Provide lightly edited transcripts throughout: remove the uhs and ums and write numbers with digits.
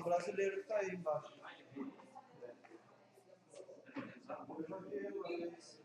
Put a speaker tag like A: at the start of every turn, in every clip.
A: brasileiro que está aí embaixo. Eu já vi ele uma vez.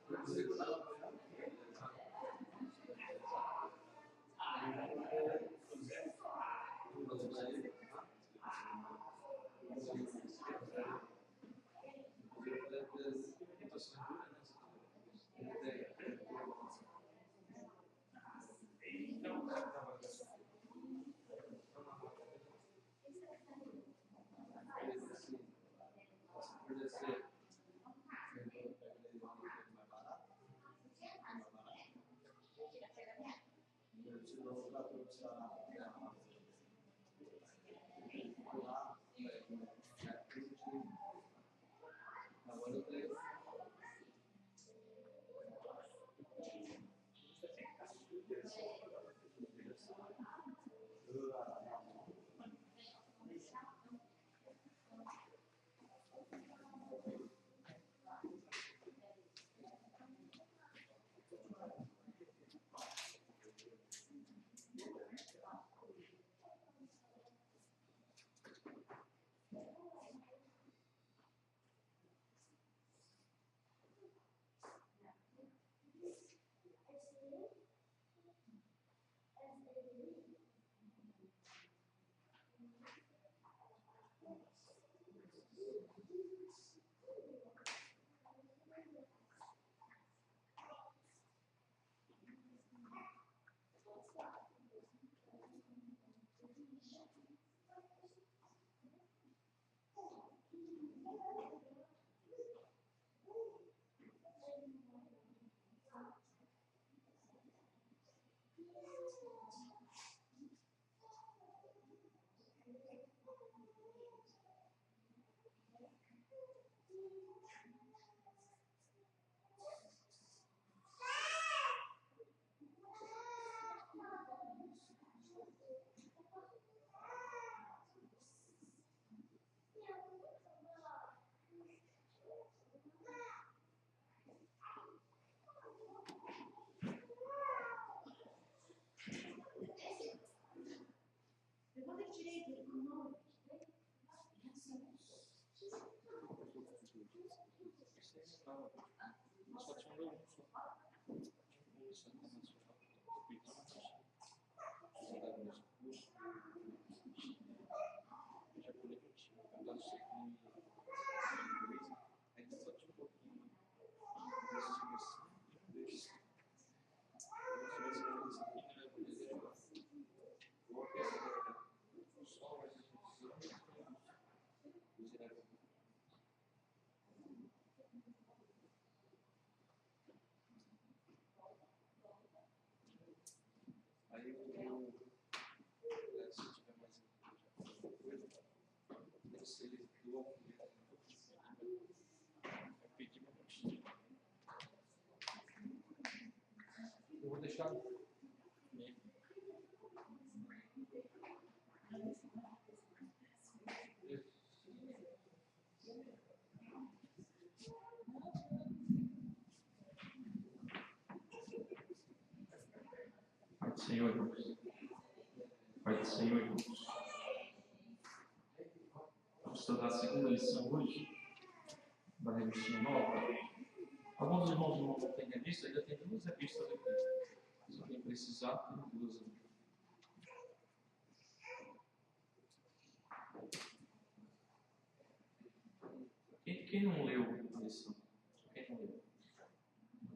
B: Eu vou deixar.
C: Pai do Senhor, irmãos. Pai do Senhor, irmãos. Vamos estudar a segunda lição hoje da revistinha nova. Alguns irmãos não têm revista, ainda tem duas revistas aqui. Se alguém precisar, tem duas aqui. Quem não leu a lição? Quem não leu?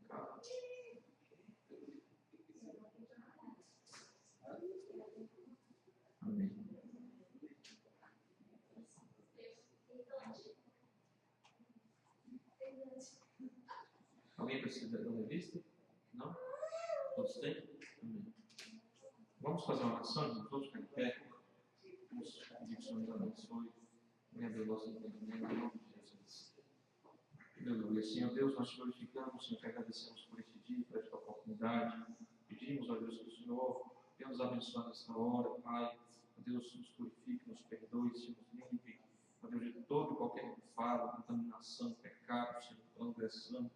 C: Cara. Amém. Alguém precisa da revista? Não? Todos têm? Amém. Vamos fazer uma oração, irmãos? Todos ficarem perto. Vamos pedir que o Senhor nos abençoe. Me abre o nosso entendimento, em nome de Jesus. Aleluia. Senhor Deus, nós te glorificamos, Senhor, te agradecemos por este dia, por esta oportunidade. Pedimos, ó Deus, que o Senhor venha nos abençoar nesta hora, Pai. Ó Deus, nos purifique, nos perdoe, Senhor, nos limpe. Ó Deus, de todo e qualquer falo, contaminação, pecado, Senhor, transgressão.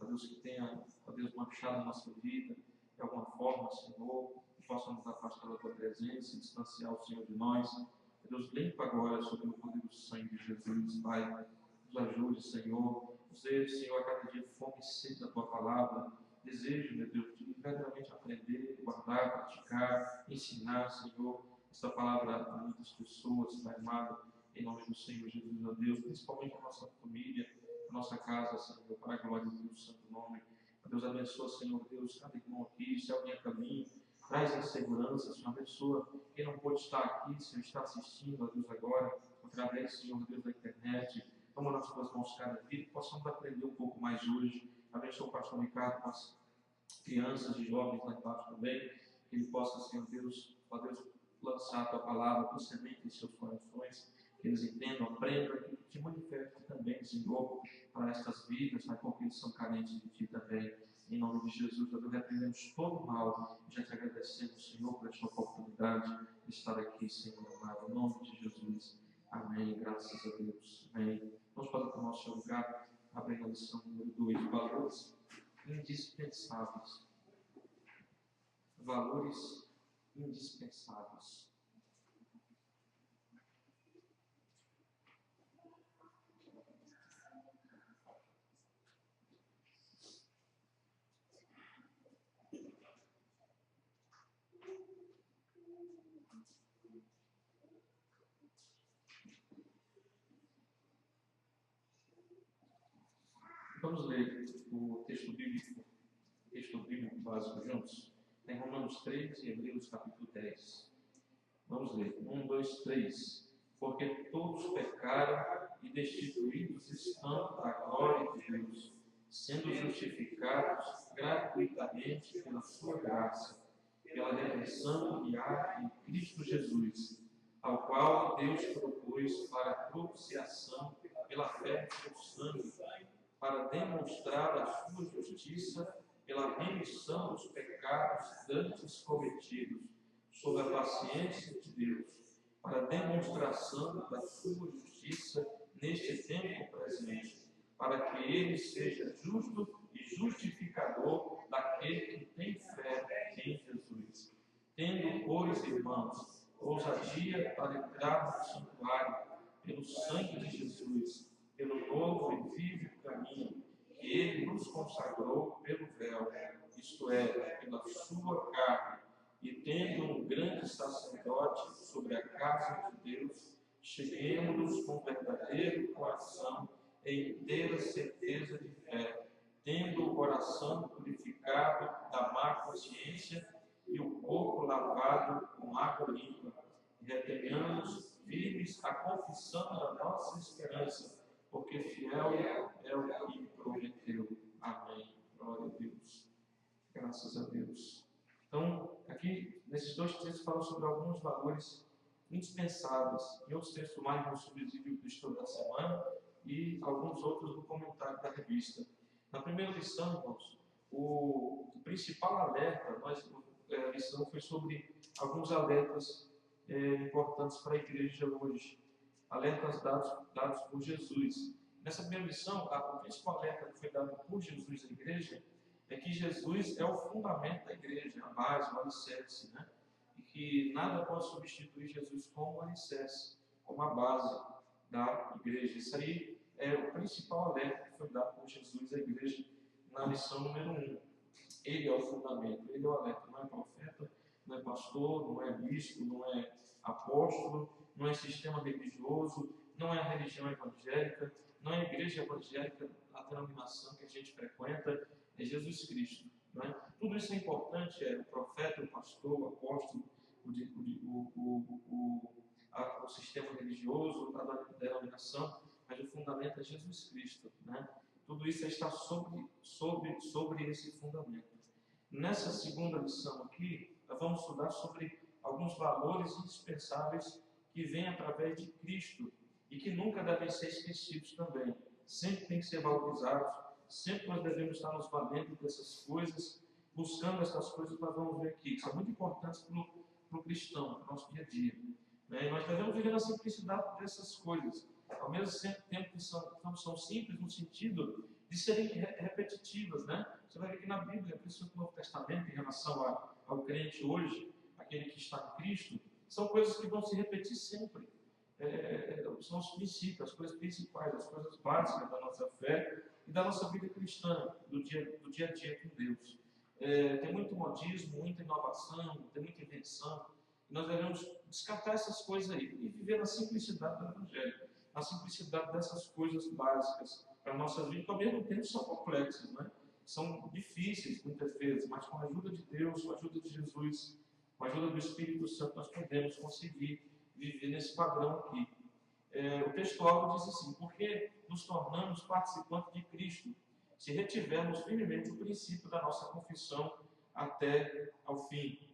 C: Ó Deus, que tenha, ó Deus, manchado a nossa vida de alguma forma, Senhor, que possa nos afastar da tua presença e distanciar o Senhor de nós. Deus, limpa agora sobre o poder do sangue de Jesus, Pai. Nos ajude, Senhor. Nos dê, Senhor, a cada dia fome e sede da Tua palavra. Desejo, meu Deus, de verdadeiramente aprender, guardar, praticar, ensinar, Senhor, esta palavra a muitas pessoas, Pai amado, em nome do Senhor Jesus, ó Deus, principalmente a nossa família, a nossa casa, Senhor, para a glória do Teu santo nome. Deus abençoa, Senhor Deus, cada irmão aqui, se alguém a caminho, traz a segurança, Senhor, abençoa quem não pode estar aqui, Senhor, está assistindo a Deus agora, através, Senhor Deus, da internet. Toma nas tuas mãos cada vida, que possamos aprender um pouco mais hoje. Abençoa o pastor Ricardo com as crianças e jovens lá embaixo também, que ele possa, Senhor Deus, ó Deus, lançar a tua palavra com semente em seus corações, que eles entendam, aprendam, que te manifeste também, Senhor, para estas vidas, Pai, porque eles são carentes de ti também. Em nome de Jesus, nós repreendemos todo o mal e já te agradecemos, Senhor, por esta oportunidade de estar aqui, Senhor amado, em nome de Jesus. Amém. Graças a Deus. Amém. Vamos para o nosso lugar, abrindo a lição número 2, valores indispensáveis. Valores indispensáveis. Vamos ler o texto bíblico básico juntos? Em Romanos 3 e Hebreus capítulo 10. Vamos ler. 1, 2, 3. Porque todos pecaram e destituídos estão da glória de Deus, sendo justificados gratuitamente pela sua graça, pela redenção que há em Cristo Jesus, ao qual Deus propôs para a propiciação pela fé do seu sangue, para demonstrar a sua justiça pela remissão dos pecados dantes cometidos, sob a paciência de Deus, para demonstração da sua justiça neste tempo presente, para que ele seja justo e justificador daquele que tem fé em Jesus. Tendo, pois, irmãos, ousadia para entrar no santuário, pelo sangue de Jesus, pelo novo e vivo caminho que ele nos consagrou pelo véu, isto é, pela sua carne, e tendo um grande sacerdote sobre a casa de Deus, cheguemos-nos com verdadeiro coração e inteira certeza de fé, tendo o coração purificado da má consciência e o corpo lavado com água limpa, e retenhamos firmes a confissão da nossa esperança, porque fiel é o que prometeu. Amém. Glória a Deus. Graças a Deus. Então, aqui, nesses dois textos, falam sobre alguns valores indispensáveis. Em outros textos mais, no subsídio do estudo da semana e alguns outros no comentário da revista. Na primeira lição, irmãos, o principal alerta, a lição foi sobre alguns alertas importantes para a igreja hoje. Alertas dados por Jesus. Nessa primeira lição, o principal alerta que foi dado por Jesus à igreja é que Jesus é o fundamento da igreja, a base, o alicerce, né? E que nada pode substituir Jesus como alicerce, como a base da igreja. Isso aí é o principal alerta que foi dado por Jesus à igreja na lição número 1. Ele é o fundamento, ele é o alerta, não é profeta, não é pastor, não é bispo, não é apóstolo, não é sistema religioso, não é a religião evangélica, não é a igreja evangélica, a denominação que a gente frequenta, é Jesus Cristo. Não é? Tudo isso é importante, é o profeta, o pastor, o apóstolo, o sistema religioso, a denominação, mas o fundamento é Jesus Cristo. Né? Tudo isso está sobre esse fundamento. Nessa segunda lição aqui, nós vamos estudar sobre alguns valores indispensáveis que vêm através de Cristo e que nunca devem ser esquecidos também. Sempre tem que ser valorizados, sempre nós devemos estar nos valendo dessas coisas, buscando essas coisas que nós vamos ver aqui, que são muito importantes para o cristão, para o nosso dia a dia. Né? E nós devemos viver na simplicidade dessas coisas, ao mesmo tempo que são simples no sentido de serem repetitivas. Né? Você vai ver que na Bíblia, principalmente no Novo Testamento, em relação ao crente hoje, aquele que está em Cristo, são coisas que vão se repetir sempre. são os princípios, as coisas principais, as coisas básicas da nossa fé e da nossa vida cristã, do dia a dia com Deus. Tem muito modismo, muita inovação, tem muita invenção. Nós devemos descartar essas coisas aí e viver na simplicidade do Evangelho, na simplicidade dessas coisas básicas para a nossa vida, que ao mesmo tempo são complexas, né? São difíceis muitas vezes, mas com a ajuda de Deus, com a ajuda de Jesus, com a ajuda do Espírito Santo, nós podemos conseguir viver nesse padrão aqui. O texto áureo diz assim: porque nos tornamos participantes de Cristo, se retivermos firmemente o princípio da nossa confissão até ao fim.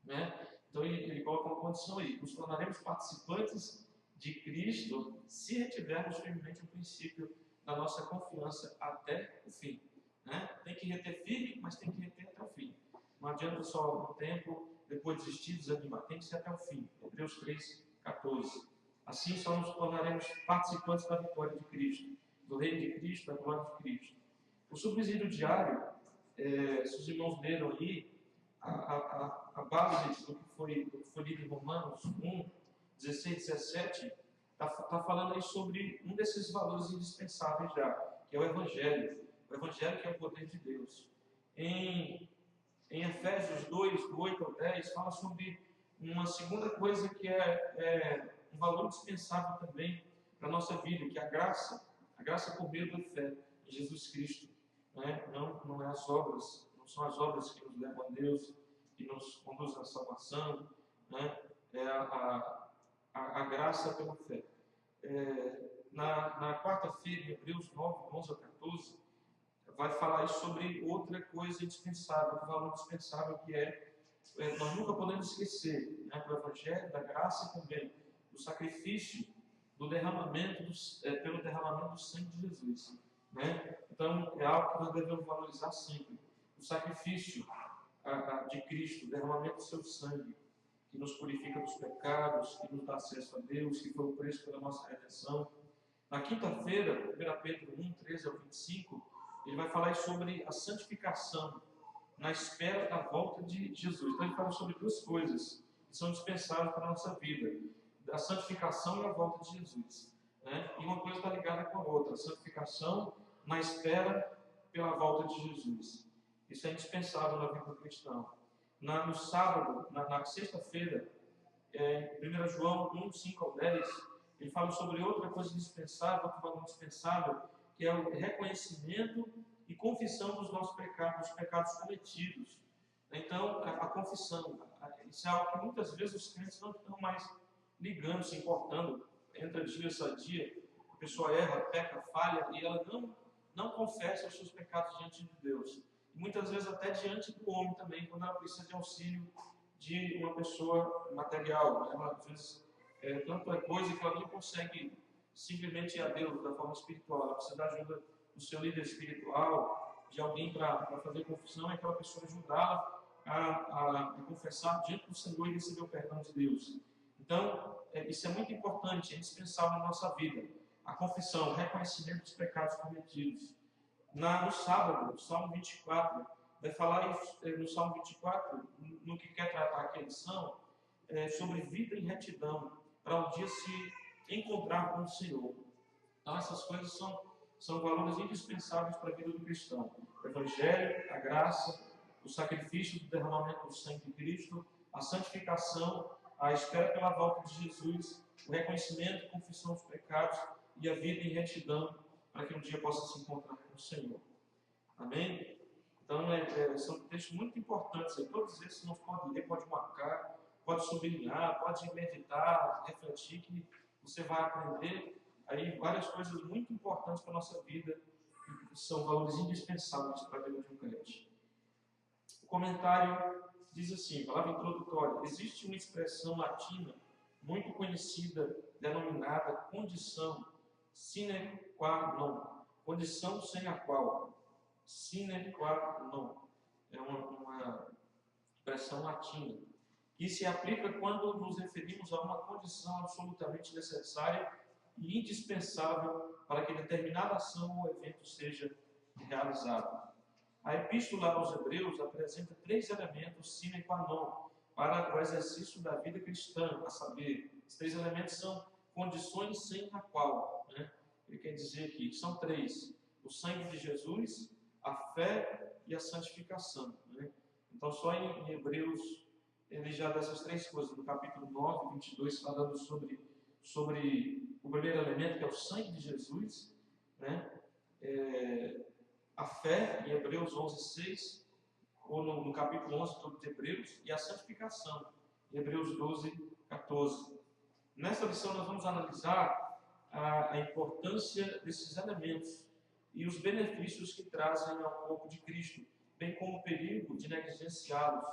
C: Né? Então ele coloca uma condição aí: nos tornaremos participantes de Cristo se retivermos firmemente o princípio da nossa confiança até o fim. Né? Tem que reter firme, mas tem que reter até o fim. Não adianta só no tempo, depois desistir, desanimar. Tem que ser até o fim. Hebreus 3:14. Assim só nos tornaremos participantes da vitória de Cristo, do reino de Cristo, da glória de Cristo. O subsídio diário, se os irmãos leram aí, a base do que foi lido em Romanos 1, 16, 17, está falando aí sobre um desses valores indispensáveis já, que é o Evangelho. O Evangelho que é o poder de Deus. Em Efésios 2, do 8 ao 10, fala sobre uma segunda coisa que é um valor indispensável também para a nossa vida, que é a graça por meio da fé em Jesus Cristo. Né? Não é as obras, não são as obras que nos levam a Deus, que nos conduzem à salvação, né? É a graça pela fé. Na quarta-feira, em Hebreus 9, 11 a 14, vai falar sobre outra coisa indispensável, um valor indispensável que nós nunca podemos esquecer, né, do Evangelho, da graça e também do sacrifício, do derramamento, pelo derramamento do sangue de Jesus. Né? Então, é algo que nós devemos valorizar sempre. O sacrifício de Cristo, o derramamento do seu sangue, que nos purifica dos pecados, que nos dá acesso a Deus, que foi o preço pela nossa redenção. Na quinta-feira, 1 Pedro 1, 13 ao 25, ele vai falar sobre a santificação na espera da volta de Jesus. Então ele fala sobre duas coisas que são dispensáveis para a nossa vida: a santificação e a volta de Jesus. Né? E uma coisa está ligada com a outra: a santificação na espera pela volta de Jesus. Isso é indispensável na vida cristã. No sábado, na sexta-feira, em 1 João 1, 5 ao 10, ele fala sobre outra coisa indispensável, outro valor indispensável, que é o reconhecimento e confissão dos nossos pecados, dos pecados cometidos. Então, a confissão, isso é algo que muitas vezes os crentes não estão mais ligando, se importando. Entra dia, sai dia, a pessoa erra, peca, falha, e ela não confessa os seus pecados diante de Deus. E muitas vezes até diante do homem também, quando ela precisa de auxílio de uma pessoa material. Né? Ela, às vezes, tanto é coisa que ela não consegue simplesmente ir a Deus da forma espiritual. Ela precisa da ajuda do seu líder espiritual, de alguém para fazer confissão, e aquela pessoa ajudá-la a confessar diante do Senhor e receber o perdão de Deus. Então, isso é muito importante, é indispensável na nossa vida. A confissão, o reconhecimento dos pecados cometidos. No sábado, no Salmo 24, vai falar no Salmo 24, no que quer tratar aqui a lição, sobre vida e retidão, para um dia se encontrar com o Senhor. Então, essas coisas são valores indispensáveis para a vida do cristão: o Evangelho, a graça, o sacrifício do derramamento do sangue de Cristo, a santificação, a espera pela volta de Jesus, o reconhecimento e confissão dos pecados e a vida em retidão, para que um dia possa se encontrar com o Senhor. Amém? Então, são textos muito importantes. Todos esses nós podemos ler, pode marcar, pode sublinhar, pode meditar, refletir, que você vai aprender aí várias coisas muito importantes para a nossa vida, que são valores indispensáveis para a vida de um crente. O comentário diz assim, palavra introdutória: existe uma expressão latina muito conhecida, denominada condição sine qua non, condição sem a qual, sine qua non, é uma expressão latina, que se aplica quando nos referimos a uma condição absolutamente necessária e indispensável para que determinada ação ou evento seja realizado. A Epístola aos Hebreus apresenta 3 elementos sine qua non para o exercício da vida cristã, a saber, os 3 elementos são condições sem a qual, né? Ele quer dizer aqui que são três: o sangue de Jesus, a fé e a santificação, né? Então, só em Hebreus, ele já dá essas três coisas, no capítulo 9, 22, falando sobre o primeiro elemento, que é o sangue de Jesus, né? A fé, em Hebreus 11, 6, ou no capítulo 11 todo de Hebreus, e a santificação, em Hebreus 12, 14. Nesta lição nós vamos analisar a importância desses elementos e os benefícios que trazem ao corpo de Cristo, bem como o perigo de negligenciá-los,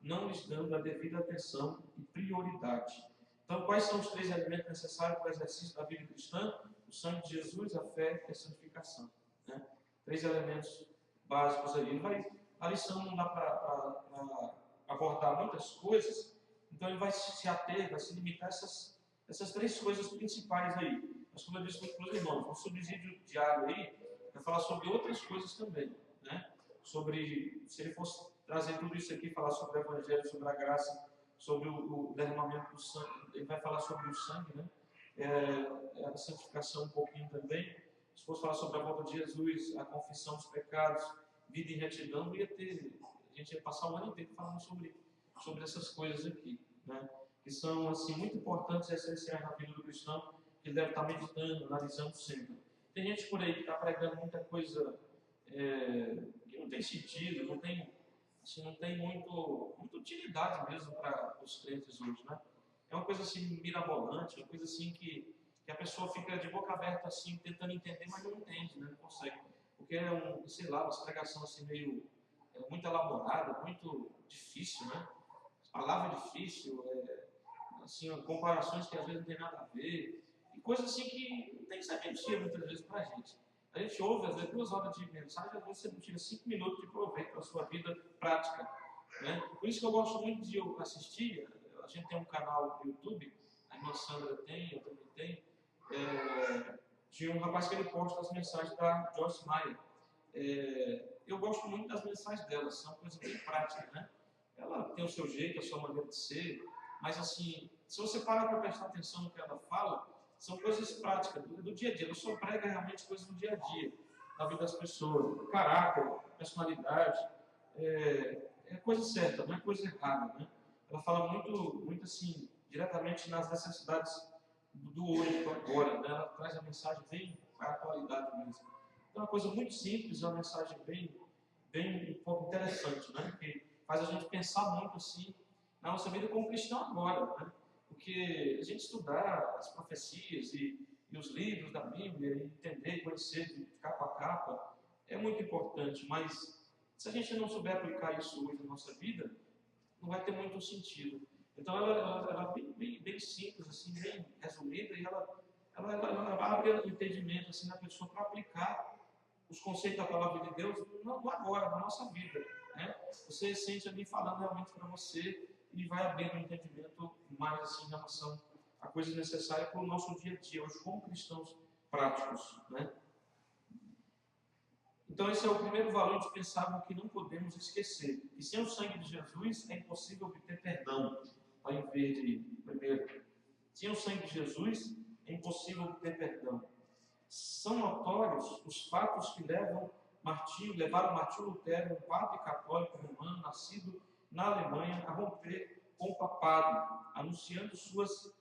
C: não lhes dando a devida atenção e prioridade. Então, quais são os três elementos necessários para o exercício da vida cristã? O sangue de Jesus, a fé e a santificação, né? Três elementos básicos aí. A lição não dá para abordar muitas coisas, então ele vai se ater, vai se limitar a essas três coisas principais aí. Mas, como eu disse para os irmãos, o subsídio diário aí vai falar sobre outras coisas também, né? Sobre, se ele fosse trazer tudo isso aqui, falar sobre o Evangelho, sobre a graça, sobre o derramamento do sangue, ele vai falar sobre o sangue, né? A santificação um pouquinho também. Se fosse falar sobre a volta de Jesus, a confissão dos pecados, vida em retidão, a gente ia passar o ano inteiro falando sobre essas coisas aqui, né? Que são assim, muito importantes e essenciais na vida do cristão, que ele deve estar meditando, analisando sempre. Tem gente por aí que está pregando muita coisa que não tem sentido, não tem muita utilidade mesmo para os crentes hoje, né? É uma coisa assim mirabolante, uma coisa assim que a pessoa fica de boca aberta assim, tentando entender, mas não entende, né? Não consegue. Porque é uma pregação assim meio muito elaborada, muito difícil, né? Palavra difícil, assim, comparações que às vezes não tem nada a ver, e coisas assim que não tem serventia muitas vezes para a gente. A gente ouve, às vezes, 2 horas de mensagem, às vezes você não tira 5 minutos de proveito para a sua vida prática, né? Por isso que eu gosto muito de assistir. A gente tem um canal no YouTube, a irmã Sandra tem, eu também tenho, de um rapaz que ele posta as mensagens da Joyce Meyer. Eu gosto muito das mensagens dela, são coisas bem práticas, né? Ela tem o seu jeito, a sua maneira de ser, mas assim, se você parar para prestar atenção no que ela fala, são coisas práticas, do dia a dia. Ela só prega realmente coisas do dia a dia, na vida das pessoas, caráter, personalidade, coisa certa, não é coisa errada, né? Ela fala muito assim, diretamente nas necessidades do hoje, do agora, né? Ela traz a mensagem bem para a atualidade mesmo. Então é uma coisa muito simples, é uma mensagem bem interessante, né? Que faz a gente pensar muito assim na nossa vida como cristão agora, né? Porque a gente estudar as profecias e os livros da Bíblia, e entender, conhecer de capa a capa, é muito importante, mas se a gente não souber aplicar isso hoje na nossa vida, não vai ter muito sentido. Então ela é bem simples, assim, bem resumida, e ela abre o entendimento assim, na pessoa para aplicar os conceitos da palavra de Deus não agora, na nossa vida, né? Você sente ali falando realmente para você e vai abrindo um entendimento mais assim em relação a coisas necessárias para o nosso dia a dia, hoje como cristãos práticos, né? Então esse é o primeiro valor de pensar no que não podemos esquecer. E sem o sangue de Jesus é impossível obter perdão. Está em verde primeiro. Sem o sangue de Jesus é impossível obter perdão. São notórios os fatos que levaram Martinho Lutero, um padre católico romano nascido na Alemanha, a romper com o papado, anunciando suas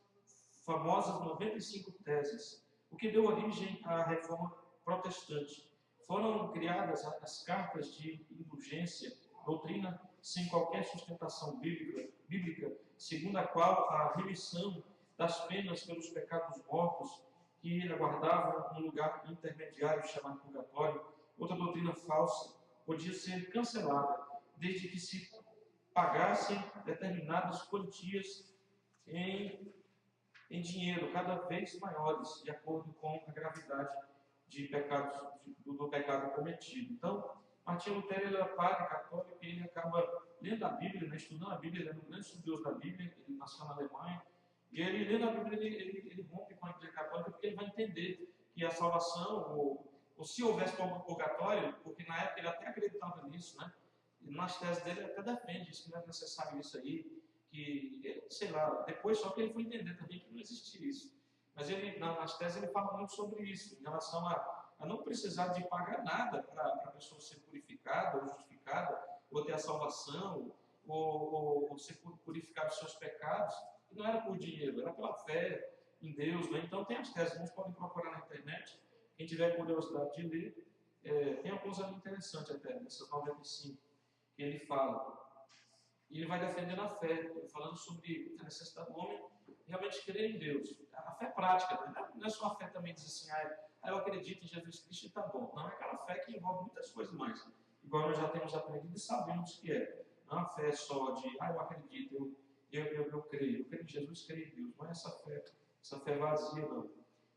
C: famosas 95 teses, o que deu origem à Reforma Protestante. Foram criadas as cartas de indulgência, doutrina sem qualquer sustentação bíblica, segundo a qual a remissão das penas pelos pecados mortos que aguardavam um lugar intermediário chamado purgatório, outra doutrina falsa, podia ser cancelada, desde que se pagassem determinadas quantias em dinheiro, cada vez maiores, de acordo com a gravidade do pecado cometido. Então, Martinho Lutero era padre católico e ele acaba lendo a Bíblia, né, estudando a Bíblia, ele é um grande estudioso da Bíblia, ele nasceu na Alemanha, e ele, lendo a Bíblia, ele rompe com a Igreja Católica porque ele vai entender que a salvação, ou se houvesse purgatório, porque na época ele até acreditava nisso, né? E nas teses dele ele até defende isso, que não é necessário isso aí, que, sei lá, depois só que ele foi entender também que não existia isso. Mas ele, nas teses ele fala muito sobre isso, em relação a não precisar de pagar nada para a pessoa ser purificada ou justificada, ou ter a salvação, ou ser purificado dos seus pecados. E não era por dinheiro, era pela fé em Deus. Né? Então tem as teses, vocês podem procurar na internet, quem tiver curiosidade de ler, tem alguns ali interessantes até, nessas 95, que ele fala. E ele vai defendendo a fé, falando sobre a necessidade do homem realmente crer em Deus. A fé prática, né? Não é só a fé também dizer assim, eu acredito em Jesus Cristo e está bom. Não, é aquela fé que envolve muitas coisas mais. Igual nós já temos aprendido e sabemos que é. Não é uma fé só de, eu acredito, eu creio. Eu creio em Jesus, creio em Deus. Não é essa fé vazia, não.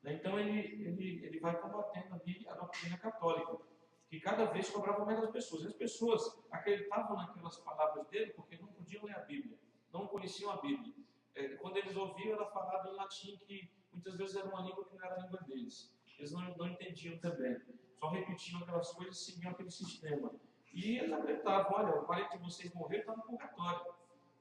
C: Então ele vai combatendo ali a doutrina católica, que cada vez cobrava mais das pessoas. E as pessoas acreditavam naquelas palavras dele porque não podiam ler a Bíblia, não conheciam a Bíblia. Quando eles ouviam, era falado em latim, que muitas vezes era uma língua que não era a língua deles. Eles não entendiam também. Só repetiam aquelas coisas e seguiam aquele sistema. E eles acreditavam, olha, o parente de vocês morreu, está no purgatório.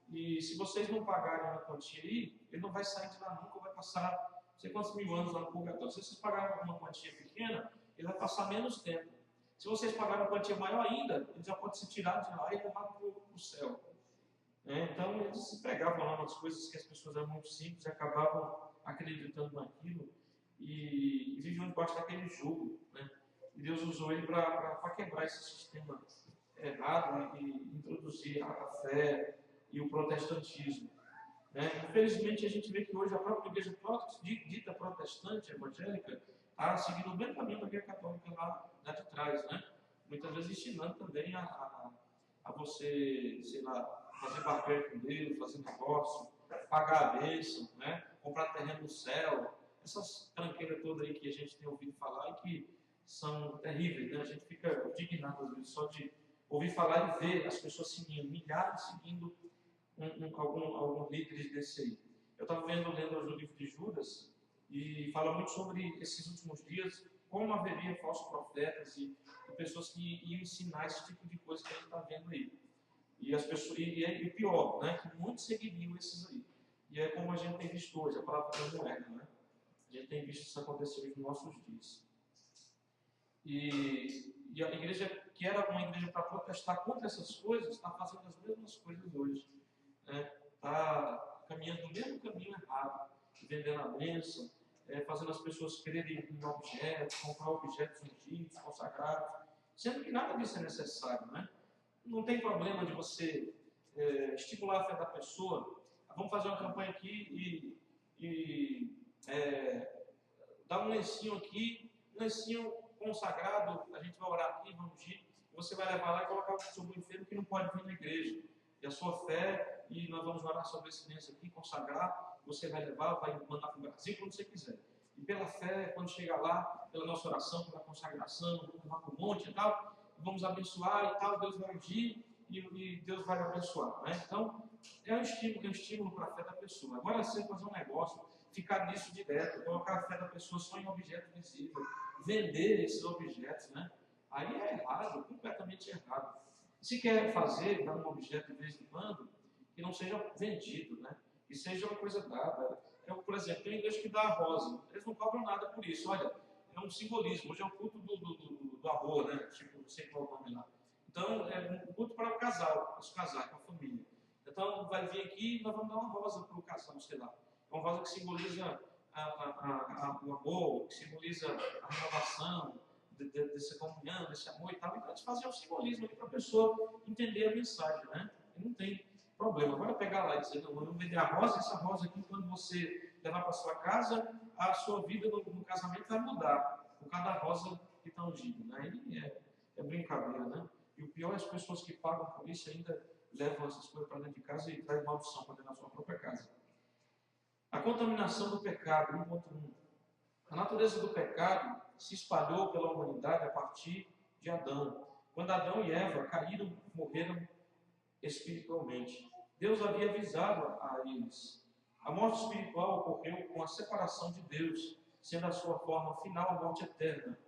C: E se vocês não pagarem uma quantia aí, ele não vai sair de lá nunca, vai passar não sei quantos mil anos lá no purgatório. Se vocês pagarem uma quantia pequena, ele vai passar menos tempo. Se vocês pagarem uma quantia maior ainda, ele já pode ser tirado de lá e levado para o céu. Então eles se pregavam lá umas coisas que as pessoas eram muito simples e acabavam acreditando naquilo e viviam debaixo daquele jugo. Né? E Deus usou ele para quebrar esse sistema errado e introduzir a fé e o protestantismo. Infelizmente a gente vê que hoje a própria igreja dita protestante, evangélica, está seguindo o mesmo caminho da igreja católica lá de trás. Né? Muitas vezes ensinando também a você, sei lá, fazer barganha com Deus, fazer negócio, pagar a bênção, né? Comprar terreno no céu, essas tranqueiras todas aí que a gente tem ouvido falar e que são terríveis, né? A gente fica indignado às vezes só de ouvir falar e ver as pessoas seguindo, milhares seguindo alguns líderes desse aí. Eu estava lendo o livro de Judas e fala muito sobre esses últimos dias, como haveria falsos profetas e pessoas que iam ensinar esse tipo de coisa que a gente está vendo aí. E as pessoas, e pior, né, que muitos seguiriam esses aí. E é como a gente tem visto hoje, a palavra da moeda, né? A gente tem visto isso acontecer nos nossos dias. E a igreja, que era uma igreja para protestar contra essas coisas, está fazendo as mesmas coisas hoje. Está caminhando no mesmo caminho errado, vendendo a bênção, fazendo as pessoas crerem em objetos, comprar objetos ungidos, consagrados, sendo que nada disso é necessário, né? Não tem problema de você estimular a fé da pessoa. Vamos fazer uma campanha aqui e dar um lencinho aqui, um lencinho consagrado, a gente vai orar aqui, vamos ungir, você vai levar lá e colocar o seu enfermo que não pode vir na igreja. E a sua fé, e nós vamos orar sobre esse lenço aqui, consagrar, você vai levar, vai mandar para o Brasil, quando você quiser. E pela fé, quando chegar lá, pela nossa oração, pela consagração, vamos levar para o monte e tal, vamos abençoar e tal, Deus vai agir e Deus vai abençoar. Né? Então, é um estímulo para a fé da pessoa. Agora, se fazer um negócio, ficar nisso direto, colocar a fé da pessoa só em objeto visível, vender esses objetos, né? Aí é errado, completamente errado. Se quer fazer, dar um objeto de vez em quando, que não seja vendido, né? Que seja uma coisa dada. Por exemplo, tem igreja que dá a rosa, eles não cobram nada por isso. Olha, é um simbolismo, hoje é um culto do amor, né? Tipo, não sei qual é o nome lá. Então, é um culto para o casal, para os casais, para a família. Então, vai vir aqui e nós vamos dar uma rosa para o casal, sei lá. É uma rosa que simboliza o amor, que simboliza a renovação dessa comunhão, desse amor e tal. Então, eles fazem um simbolismo ali para a pessoa entender a mensagem, né? E não tem problema. Agora pegar lá e dizer, não, vamos vender a rosa, essa rosa aqui, quando você levar para sua casa, a sua vida no casamento vai mudar, por causa da rosa que está ungida, né? E é brincadeira, né? E o pior é as pessoas que pagam por isso ainda levam essas coisas para dentro de casa e trazem maldição para dentro da sua própria casa. A contaminação do pecado, 1.1. A natureza do pecado se espalhou pela humanidade a partir de Adão. Quando Adão e Eva caíram, morreram espiritualmente. Deus havia avisado a eles. A morte espiritual ocorreu com a separação de Deus, sendo a sua forma final a morte eterna.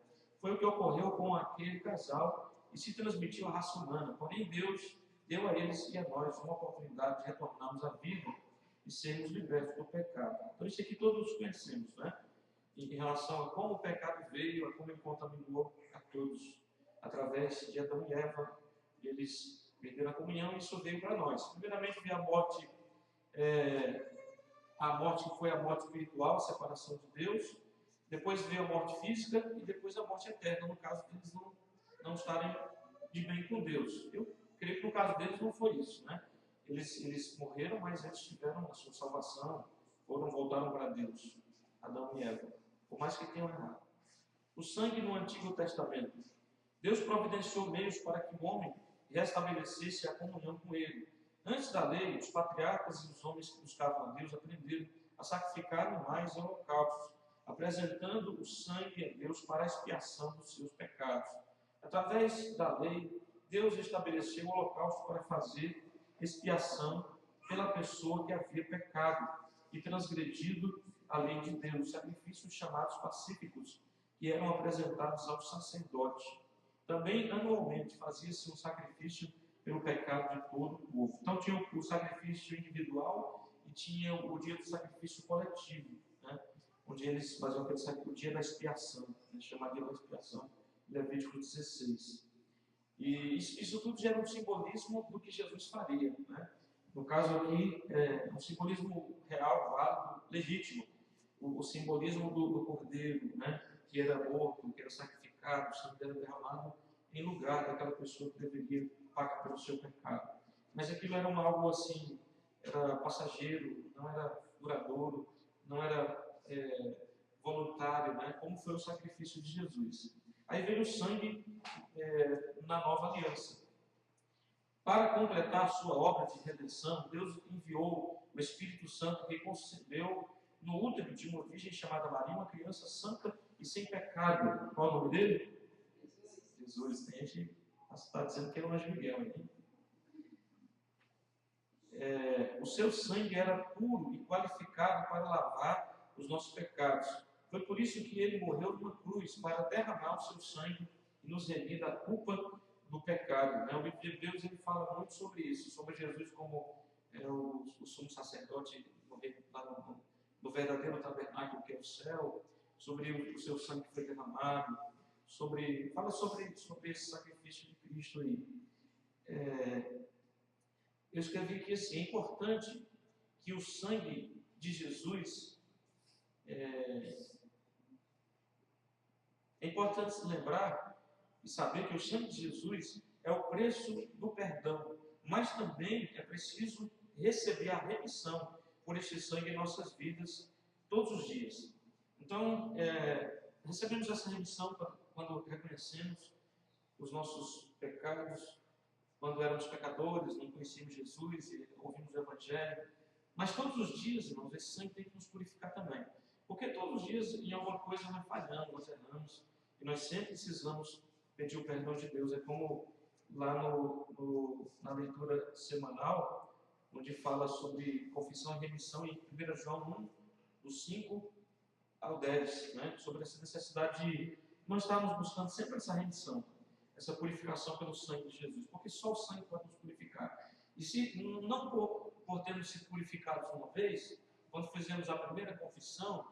C: Foi o que ocorreu com aquele casal e se transmitiu à raça humana. Porém, Deus deu a eles e a nós uma oportunidade de retornarmos à vida e sermos libertos do pecado. Então, isso aqui todos conhecemos, né? Em relação a como o pecado veio, a como ele contaminou a todos, através de Adão e Eva, eles perderam a comunhão e isso veio para nós. Primeiramente, veio a morte que foi a morte espiritual, a separação de Deus. Depois veio a morte física e depois a morte eterna, no caso deles não estarem de bem com Deus. Eu creio que no caso deles não foi isso, né? Eles morreram, mas eles tiveram a sua salvação, voltaram para Deus, Adão e Eva, por mais que tenham errado. O sangue no Antigo Testamento. Deus providenciou meios para que o homem restabelecesse a comunhão com ele. Antes da lei, os patriarcas e os homens que buscavam a Deus aprenderam a sacrificar animais e holocaustos, apresentando o sangue a Deus para a expiação dos seus pecados. Através da lei, Deus estabeleceu o holocausto para fazer expiação pela pessoa que havia pecado e transgredido a lei de Deus, sacrifícios chamados pacíficos, que eram apresentados ao sacerdote. Também, anualmente, fazia-se um sacrifício pelo pecado de todo o povo. Então, tinha o sacrifício individual e tinha o dia do sacrifício coletivo, né? Onde eles faziam o dia da expiação, né? Chamado dia da expiação, Levítico 16. E isso tudo gera um simbolismo do que Jesus faria, né? No caso aqui, é um simbolismo real, válido, legítimo. O simbolismo do cordeiro, né? Que era morto, que era sacrificado, o sangue era derramado em lugar daquela pessoa que deveria pagar pelo seu pecado. Mas aquilo era algo assim, era passageiro, não era duradouro, não era voluntário, né? Como foi o sacrifício de Jesus. Aí veio o sangue na nova aliança. Para completar a sua obra de redenção, Deus enviou o Espírito Santo que concebeu no útero de uma virgem chamada Maria, uma criança santa e sem pecado. Qual é o nome dele? Jesus. Tem gente que está dizendo que é o anjo Miguel aqui. O seu sangue era puro e qualificado para lavar os nossos pecados. Foi por isso que ele morreu numa cruz, para derramar o seu sangue e nos remir da culpa do pecado, né? O livro de Hebreus ele fala muito sobre isso, sobre Jesus como o sumo sacerdote no verdadeiro tabernáculo que é o céu, sobre o seu sangue que foi derramado, fala sobre esse sacrifício de Cristo aí. Eu escrevi que assim, é importante que o sangue de Jesus é importante se lembrar e saber que o sangue de Jesus é o preço do perdão, mas também é preciso receber a remissão por este sangue em nossas vidas todos os dias. Então, recebemos essa remissão quando reconhecemos os nossos pecados, quando éramos pecadores, não conhecíamos Jesus e ouvimos o Evangelho. Mas todos os dias, irmãos, esse sangue tem que nos purificar também. Porque todos os dias, em alguma coisa, nós falhamos, nós erramos. E nós sempre precisamos pedir o perdão de Deus. É como lá na leitura semanal, onde fala sobre confissão e remissão, em 1 João 1, do 5 ao 10, né? Sobre essa necessidade de nós estarmos buscando sempre essa remissão, essa purificação pelo sangue de Jesus. Porque só o sangue pode nos purificar. E se não por termos sido purificados uma vez, quando fizemos a primeira confissão,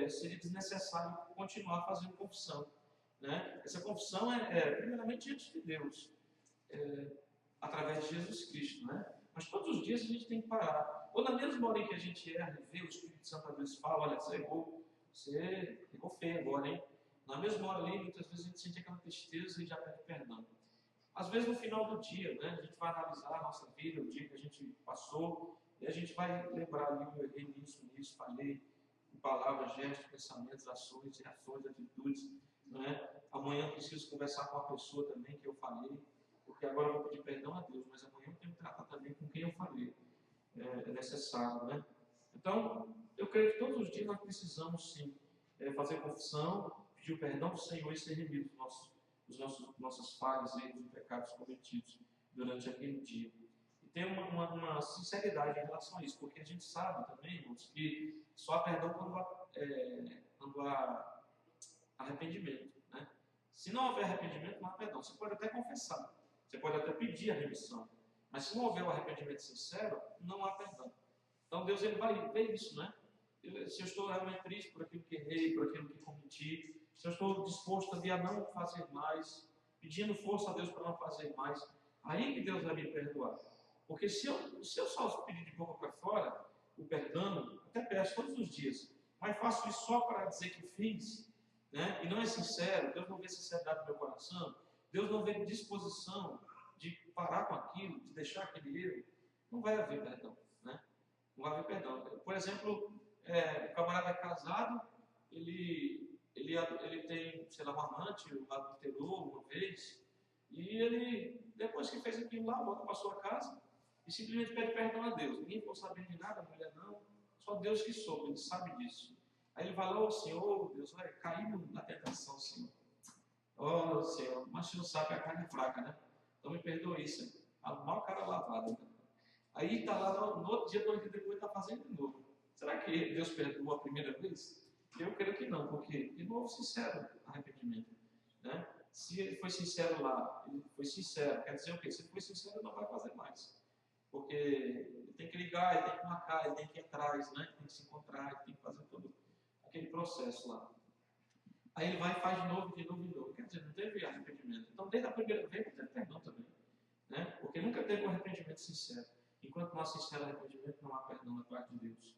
C: seria desnecessário continuar fazendo confissão, né? Essa confissão primeiramente diante de Deus, através de Jesus Cristo, né? Mas todos os dias a gente tem que parar. Ou na mesma hora em que a gente erra e vê o Espírito Santo às vezes fala, olha, você errou feio agora, hein? Na mesma hora ali, muitas vezes a gente sente aquela tristeza e já pede perdão. Às vezes no final do dia, né? A gente vai analisar a nossa vida, o dia que a gente passou, e a gente vai lembrar ali, eu errei nisso, falhei, em palavras, gestos, pensamentos, ações, reações, atitudes, né? Amanhã eu preciso conversar com a pessoa também que eu falei, porque agora eu vou pedir perdão a Deus, mas amanhã eu tenho que tratar também com quem eu falei. É necessário, né? Então, eu creio que todos os dias nós precisamos, sim, fazer confissão, pedir o perdão do Senhor e ser remido nossas falhas, erros e pecados cometidos durante aquele dia. E ter uma sinceridade em relação a isso, porque a gente sabe também, irmãos, que só há perdão quando há arrependimento, né? Se não houver arrependimento, não há perdão. Você pode até confessar, você pode até pedir a remissão, mas se não houver o arrependimento sincero, não há perdão. Então Deus ele vai ver isso, né? Se eu estou realmente triste por aquilo que errei, por aquilo que cometi, se eu estou disposto a não fazer mais, pedindo força a Deus para não fazer mais, aí que Deus vai me perdoar. Porque se eu só pedir de boca para fora, o perdão, até peço todos os dias, mas faço isso só para dizer que fiz, né? E não é sincero, Deus não vê sinceridade no meu coração, Deus não vê disposição de parar com aquilo, de deixar aquele erro, não vai haver perdão, né? Não vai haver perdão. Por exemplo, o camarada é casado, ele tem, sei lá, um amante, adulterou uma vez, e ele, depois que fez aquilo lá, volta para sua casa e simplesmente pede perdão a Deus. Ninguém ficou sabendo de nada, a mulher não, só Deus que soube, ele sabe disso. Aí ele vai lá, Senhor, Deus, vai cair na tentação, Senhor. Senhor, mas você não sabe que a carne é fraca, né? Então me perdoe isso. A maior cara lavada, né? Aí está lá no outro dia, 2 dias depois, está fazendo de novo. Será que Deus perdoou a primeira vez? Eu creio que não, porque de novo sincero arrependimento, né? Se ele foi sincero lá, ele foi sincero, quer dizer o quê? Se ele foi sincero, ele não vai fazer mais. Porque ele tem que ligar, ele tem que marcar, ele tem que ir atrás, né? Ele tem que se encontrar, ele tem que fazer todo aquele processo lá. Aí ele vai e faz de novo, de novo, de novo. Quer dizer, não teve arrependimento. Então, desde a primeira vez, não teve perdão também, né? Porque nunca teve um arrependimento sincero. Enquanto não há sincero arrependimento, não há perdão da parte de Deus,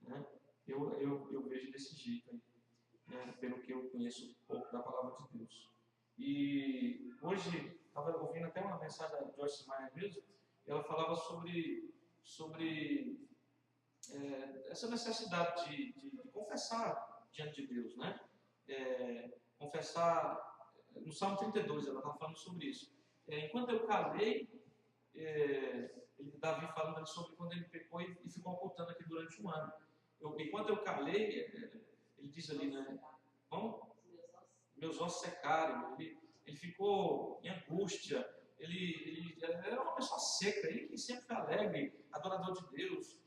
C: né? Eu vejo desse jeito aí, né? Pelo que eu conheço um pouco da palavra de Deus. E hoje, estava ouvindo até uma mensagem da Joyce Meyer mesmo, e ela falava sobre essa necessidade de confessar diante de Deus, né? Confessar, no Salmo 32, ela estava falando sobre isso. Enquanto eu calei, Davi falando ali sobre quando ele pecou e ficou ocultando aqui durante um ano. Enquanto eu calei, ele diz ali, né? Bom, meus ossos secaram, ele ficou em angústia, ele era uma pessoa seca, ele que sempre foi alegre, adorador de Deus,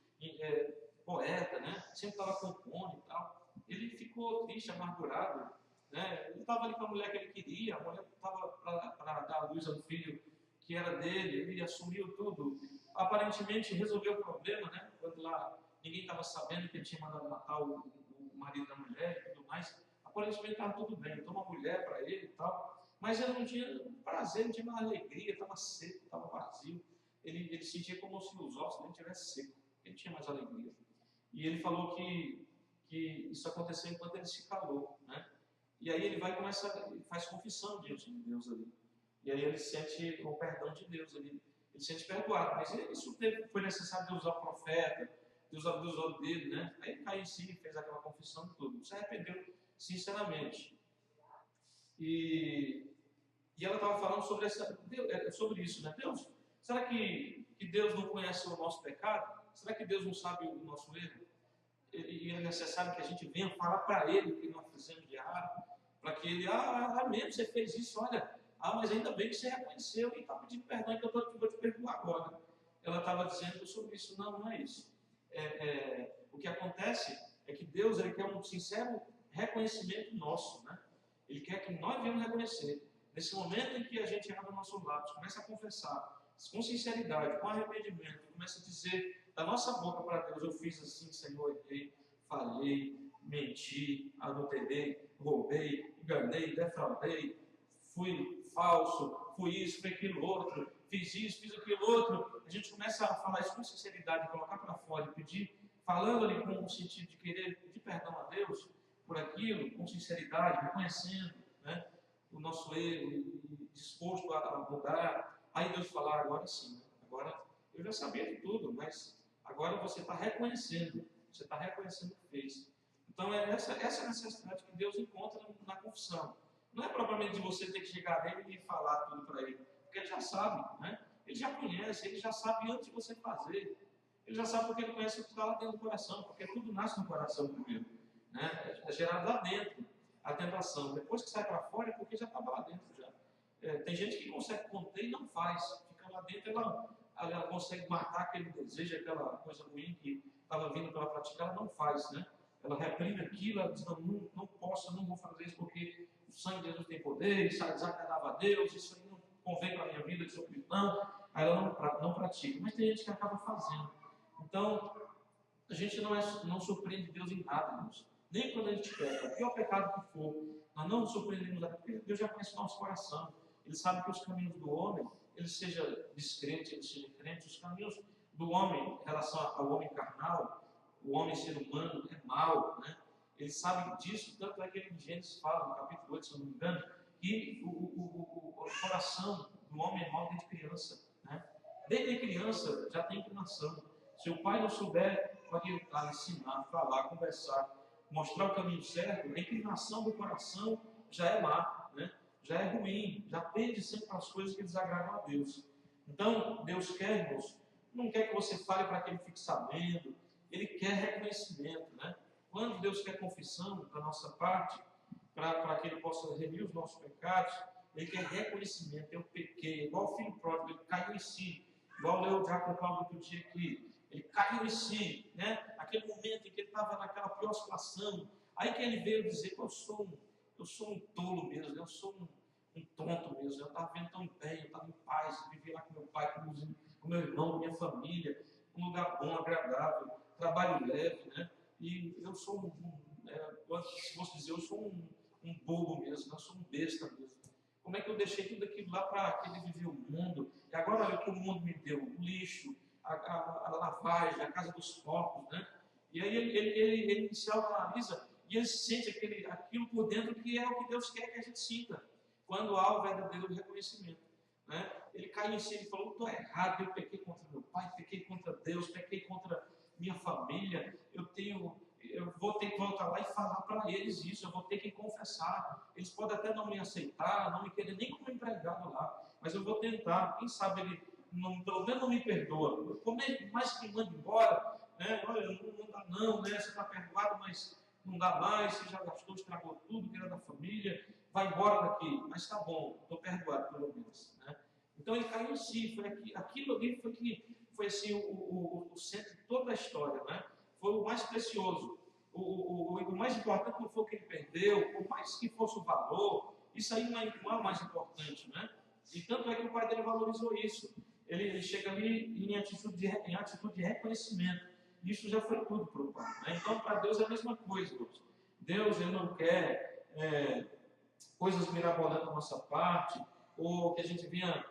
C: poeta, né? Sempre estava compondo e tal. Ele ficou triste, amargurado, né? Ele estava ali com a mulher que ele queria, a mulher estava para dar à luz ao filho que era dele, ele assumiu tudo. Aparentemente resolveu o problema, né? Quando lá ninguém estava sabendo que ele tinha mandado matar o marido da mulher e tudo mais. Aparentemente estava tudo bem, então uma mulher para ele e tal. Mas ele não tinha prazer, não tinha mais alegria, estava seco, estava vazio. Ele sentia como se os ossos dele estivessem secos, ele tinha mais alegria. E ele falou que isso aconteceu enquanto ele se calou, né? E aí ele vai e faz confissão diante de Deus ali. E aí ele sente o perdão de Deus, ele se sente perdoado. Mas isso foi necessário Deus usar o profeta, Deus abusou dele, né? Aí ele caiu em si, fez aquela confissão de tudo. Se arrependeu sinceramente. E ela estava falando sobre isso, né? Deus, será que Deus não conhece o nosso pecado? Será que Deus não sabe o nosso erro? E é necessário que a gente venha falar para Ele o que nós fizemos de errado, para que Ele, mesmo, você fez isso, olha, mas ainda bem que você reconheceu e está pedindo perdão, então eu vou te perdoar agora. Ela estava dizendo sobre isso. Não é isso. O que acontece é que Deus ele quer um sincero reconhecimento nosso, né? Ele quer que nós venhamos reconhecer. Nesse momento em que a gente abre nossos lábios, começa a confessar, com sinceridade, com arrependimento, começa a dizer da nossa boca para Deus, eu fiz assim, Senhor, errei, falhei, menti, adulterei, roubei, enganei, defraudei, fui falso, fui isso, fui aquilo outro, fiz isso, fiz aquilo outro. A gente começa a falar isso com sinceridade, colocar para fora e pedir, falando ali com o sentido de querer pedir perdão a Deus por aquilo, com sinceridade, reconhecendo, né, o nosso erro e disposto a mudar. Aí Deus falar, agora sim, agora eu já sabia de tudo, mas agora você está reconhecendo o que fez. Então é essa necessidade que Deus encontra na confissão. Não é propriamente de você ter que chegar nele e falar tudo para ele, porque ele já sabe, né? Ele já conhece, ele já sabe antes de você fazer. Ele já sabe porque ele conhece o que está lá dentro do coração, porque tudo nasce no coração primeiro, né? É gerado lá dentro a tentação. Depois que sai para fora é porque já estava lá dentro já. Tem gente que consegue conter e não faz. Fica lá dentro, ela consegue matar aquele desejo, aquela coisa ruim que estava vindo para ela praticar, ela não faz, né? Ela reprime aquilo, ela diz, não posso, não vou fazer isso porque o sangue de Jesus tem poder, isso desagradava a Deus, isso aí não convém para a minha vida, eu sou cristão, aí ela não pratica. Mas tem gente que acaba fazendo. Então, A gente não surpreende Deus em nada, irmãos. Nem quando a gente peca, o pior pecado que for, nós não surpreendemos a Deus, porque Deus já conhece o nosso coração. Ele sabe que os caminhos do homem, ele seja descrente, ele seja crente, os caminhos do homem em relação ao homem carnal, o homem ser humano é mau, né? Ele sabe disso, tanto é que ele em Gênesis fala, no capítulo 8, se eu não me engano, que o coração do homem é mau desde criança, né? Desde criança já tem inclinação. Se o pai não souber ensinar, falar, conversar, mostrar o caminho certo, a inclinação do coração já é má, né? Já é ruim, já tende sempre as coisas que desagradam a Deus. Então, Deus quer, irmãos, não quer que você fale para que ele fique sabendo, ele quer reconhecimento, né? Quando Deus quer confissão da nossa parte, para que ele possa remir os nossos pecados, ele quer reconhecimento. Eu pequei, igual o filho pródigo, ele caiu em si, igual leu o Diácono Paulo outro dia aqui, ele caiu em si, né? Aquele momento em que ele estava naquela pior situação, aí que ele veio dizer que eu sou um tolo mesmo, eu sou um tonto mesmo, eu estava vivendo tão bem, eu estava em paz, vivia lá com meu pai, com meu irmão, com minha família, um lugar bom, agradável, trabalho leve, né? E eu sou se fosse dizer, eu sou um bobo mesmo, eu sou um besta mesmo. Como é que eu deixei tudo aquilo lá para aquele viver o mundo? E agora olha o que o mundo me deu, o lixo, a lavagem, a casa dos porcos, né? E aí ele se autoanalisa e ele sente aquilo por dentro que é o que Deus quer que a gente sinta, quando há o verdadeiro reconhecimento, né? Ele caiu em si e falou, estou errado, eu pequei contra meu pai, pequei contra Deus, pequei contra minha família, eu vou ter que voltar lá e falar para eles isso, eu vou ter que confessar. Eles podem até não me aceitar, não me querer nem como empregado lá, mas eu vou tentar. Quem sabe ele, pelo menos não me perdoa. Como é mais que manda embora, né? Olha, não dá não, né? Você está perdoado, mas não dá mais, você já gastou, estragou tudo que era da família, vai embora daqui. Mas tá bom, estou perdoado pelo menos, né? Então ele caiu em si, aquilo ali foi assim, o centro de toda a história, né? Foi o mais precioso. O mais importante não foi o que ele perdeu, por mais que fosse o valor, isso aí não é o mais importante, né? E tanto é que o pai dele valorizou isso. Ele chega ali em atitude de reconhecimento. Isso já foi tudo para o pai, né? Então, para Deus é a mesma coisa, irmãos. Deus ele não quer coisas mirabolantes da nossa parte, ou que a gente venha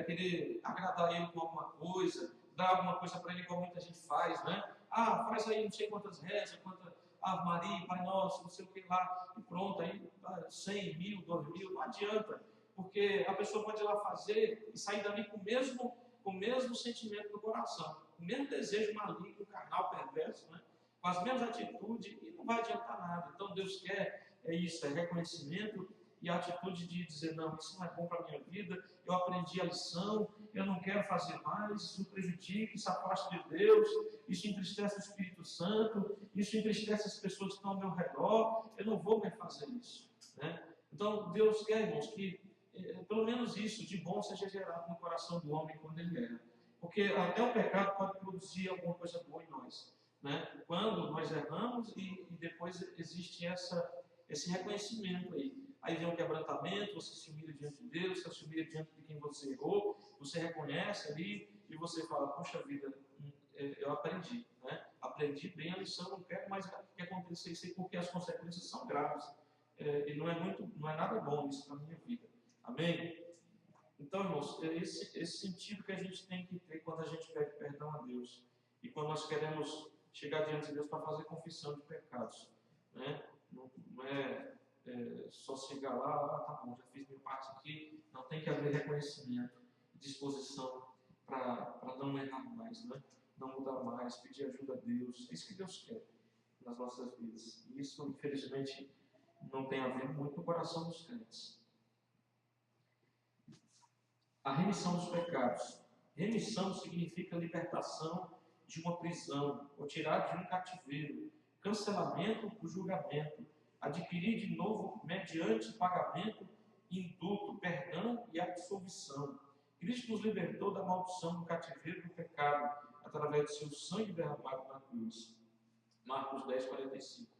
C: querer agradar ele com alguma coisa, dar alguma coisa para ele, igual muita gente faz, né? Ah, faz aí não sei quantas rezas, quantas Ave Maria, Pai Nosso, não sei o que lá, e pronto, aí 100, 1000, 2000, não adianta, porque a pessoa pode ir lá fazer e sair dali com o mesmo sentimento do coração, o mesmo desejo maligno, carnal, perverso, né? Com as mesmas atitudes, e não vai adiantar nada. Então Deus quer isso, é reconhecimento e a atitude de dizer, não, isso não é bom para a minha vida, eu aprendi a lição, eu não quero fazer mais, isso prejudica, isso afasta de Deus, isso entristece o Espírito Santo, isso entristece as pessoas que estão ao meu redor, eu não vou mais fazer isso, né? Então Deus quer, irmãos, que pelo menos isso de bom seja gerado no coração do homem quando ele erra, porque até o pecado pode produzir alguma coisa boa em nós, né? Quando nós erramos e depois existe esse reconhecimento aí vem um quebrantamento, você se humilha diante de Deus, você se humilha diante de quem você errou, você reconhece ali e você fala, poxa vida, eu aprendi, né? Aprendi bem a lição, não quero mais que aconteça isso aí, porque as consequências são graves. E não é nada bom isso para a minha vida. Amém? Então, irmãos, é esse sentido que a gente tem que ter quando a gente pede perdão a Deus e quando nós queremos chegar diante de Deus para fazer confissão de pecados, né? Não é só chegar lá, tá bom, já fiz minha parte aqui, não, tem que haver reconhecimento, disposição para não errar mais, né? Não mudar mais, pedir ajuda a Deus, é isso que Deus quer nas nossas vidas. E isso, infelizmente, não tem a ver muito com o coração dos crentes. A remissão dos pecados. Remissão significa libertação de uma prisão, ou tirar de um cativeiro, cancelamento do julgamento, adquirir de novo mediante pagamento, indulto, perdão e absolvição. Cristo nos libertou da maldição do cativeiro do pecado, através de seu sangue derramado na cruz. Marcos 10, 45.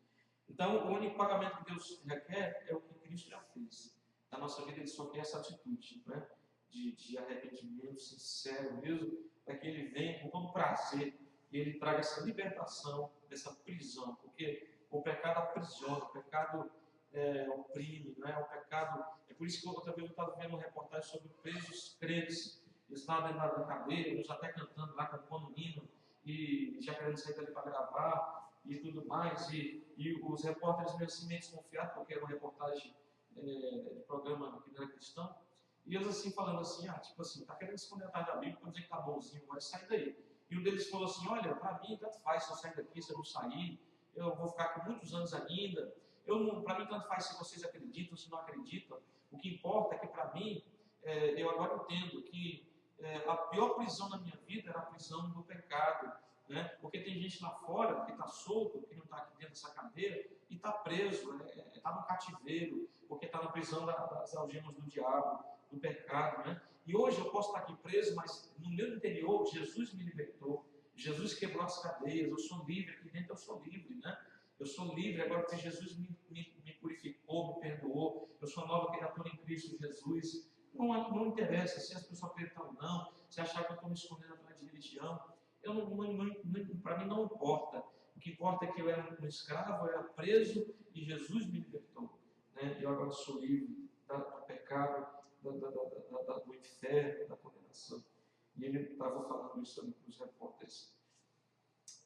C: Então, o único pagamento que Deus requer é o que Cristo já fez. Na nossa vida, Ele só quer essa atitude, né? De arrependimento sincero mesmo, para que Ele venha com todo prazer Ele traga essa libertação dessa prisão, porque o pecado aprisiona, o pecado oprime, não é? O pecado. É por isso que outra vez eu estava vendo uma reportagem sobre presos crentes. Eles estavam dentro da cadeia, uns até cantando lá, cantando hino, e já querendo sair dali para gravar e tudo mais. E os repórteres meio assim meio desconfiados, porque era uma reportagem de programa que não era cristão. E eles assim falando assim, tipo assim, tá querendo esconder atrás da Bíblia para dizer que tá bonzinho, mas sai daí. E um deles falou assim, olha, para mim tanto faz se eu sair daqui, se eu não sair, eu vou ficar com muitos anos ainda. Para mim tanto faz se vocês acreditam, se não acreditam. O que importa é que para mim, eu agora entendo que a pior prisão da minha vida era a prisão do pecado, né? Porque tem gente lá fora que está solto, que não está aqui dentro dessa cadeira e está preso, está no cativeiro, porque está na prisão das algemas do diabo, do pecado, né? E hoje eu posso estar aqui preso, mas no meu interior Jesus me libertou, Jesus quebrou as cadeias, eu sou livre, aqui dentro eu sou livre, né? Eu sou livre agora porque Jesus me purificou, me perdoou, eu sou nova criatura em Cristo Jesus. Não interessa se as pessoas acreditam ou não, se achar que eu estou me escondendo atrás de religião, para mim não importa. O que importa é que eu era um escravo, eu era preso e Jesus me libertou, né? Eu agora sou livre do pecado, do inferno, da condenação. E ele estava falando isso ali para os repórteres.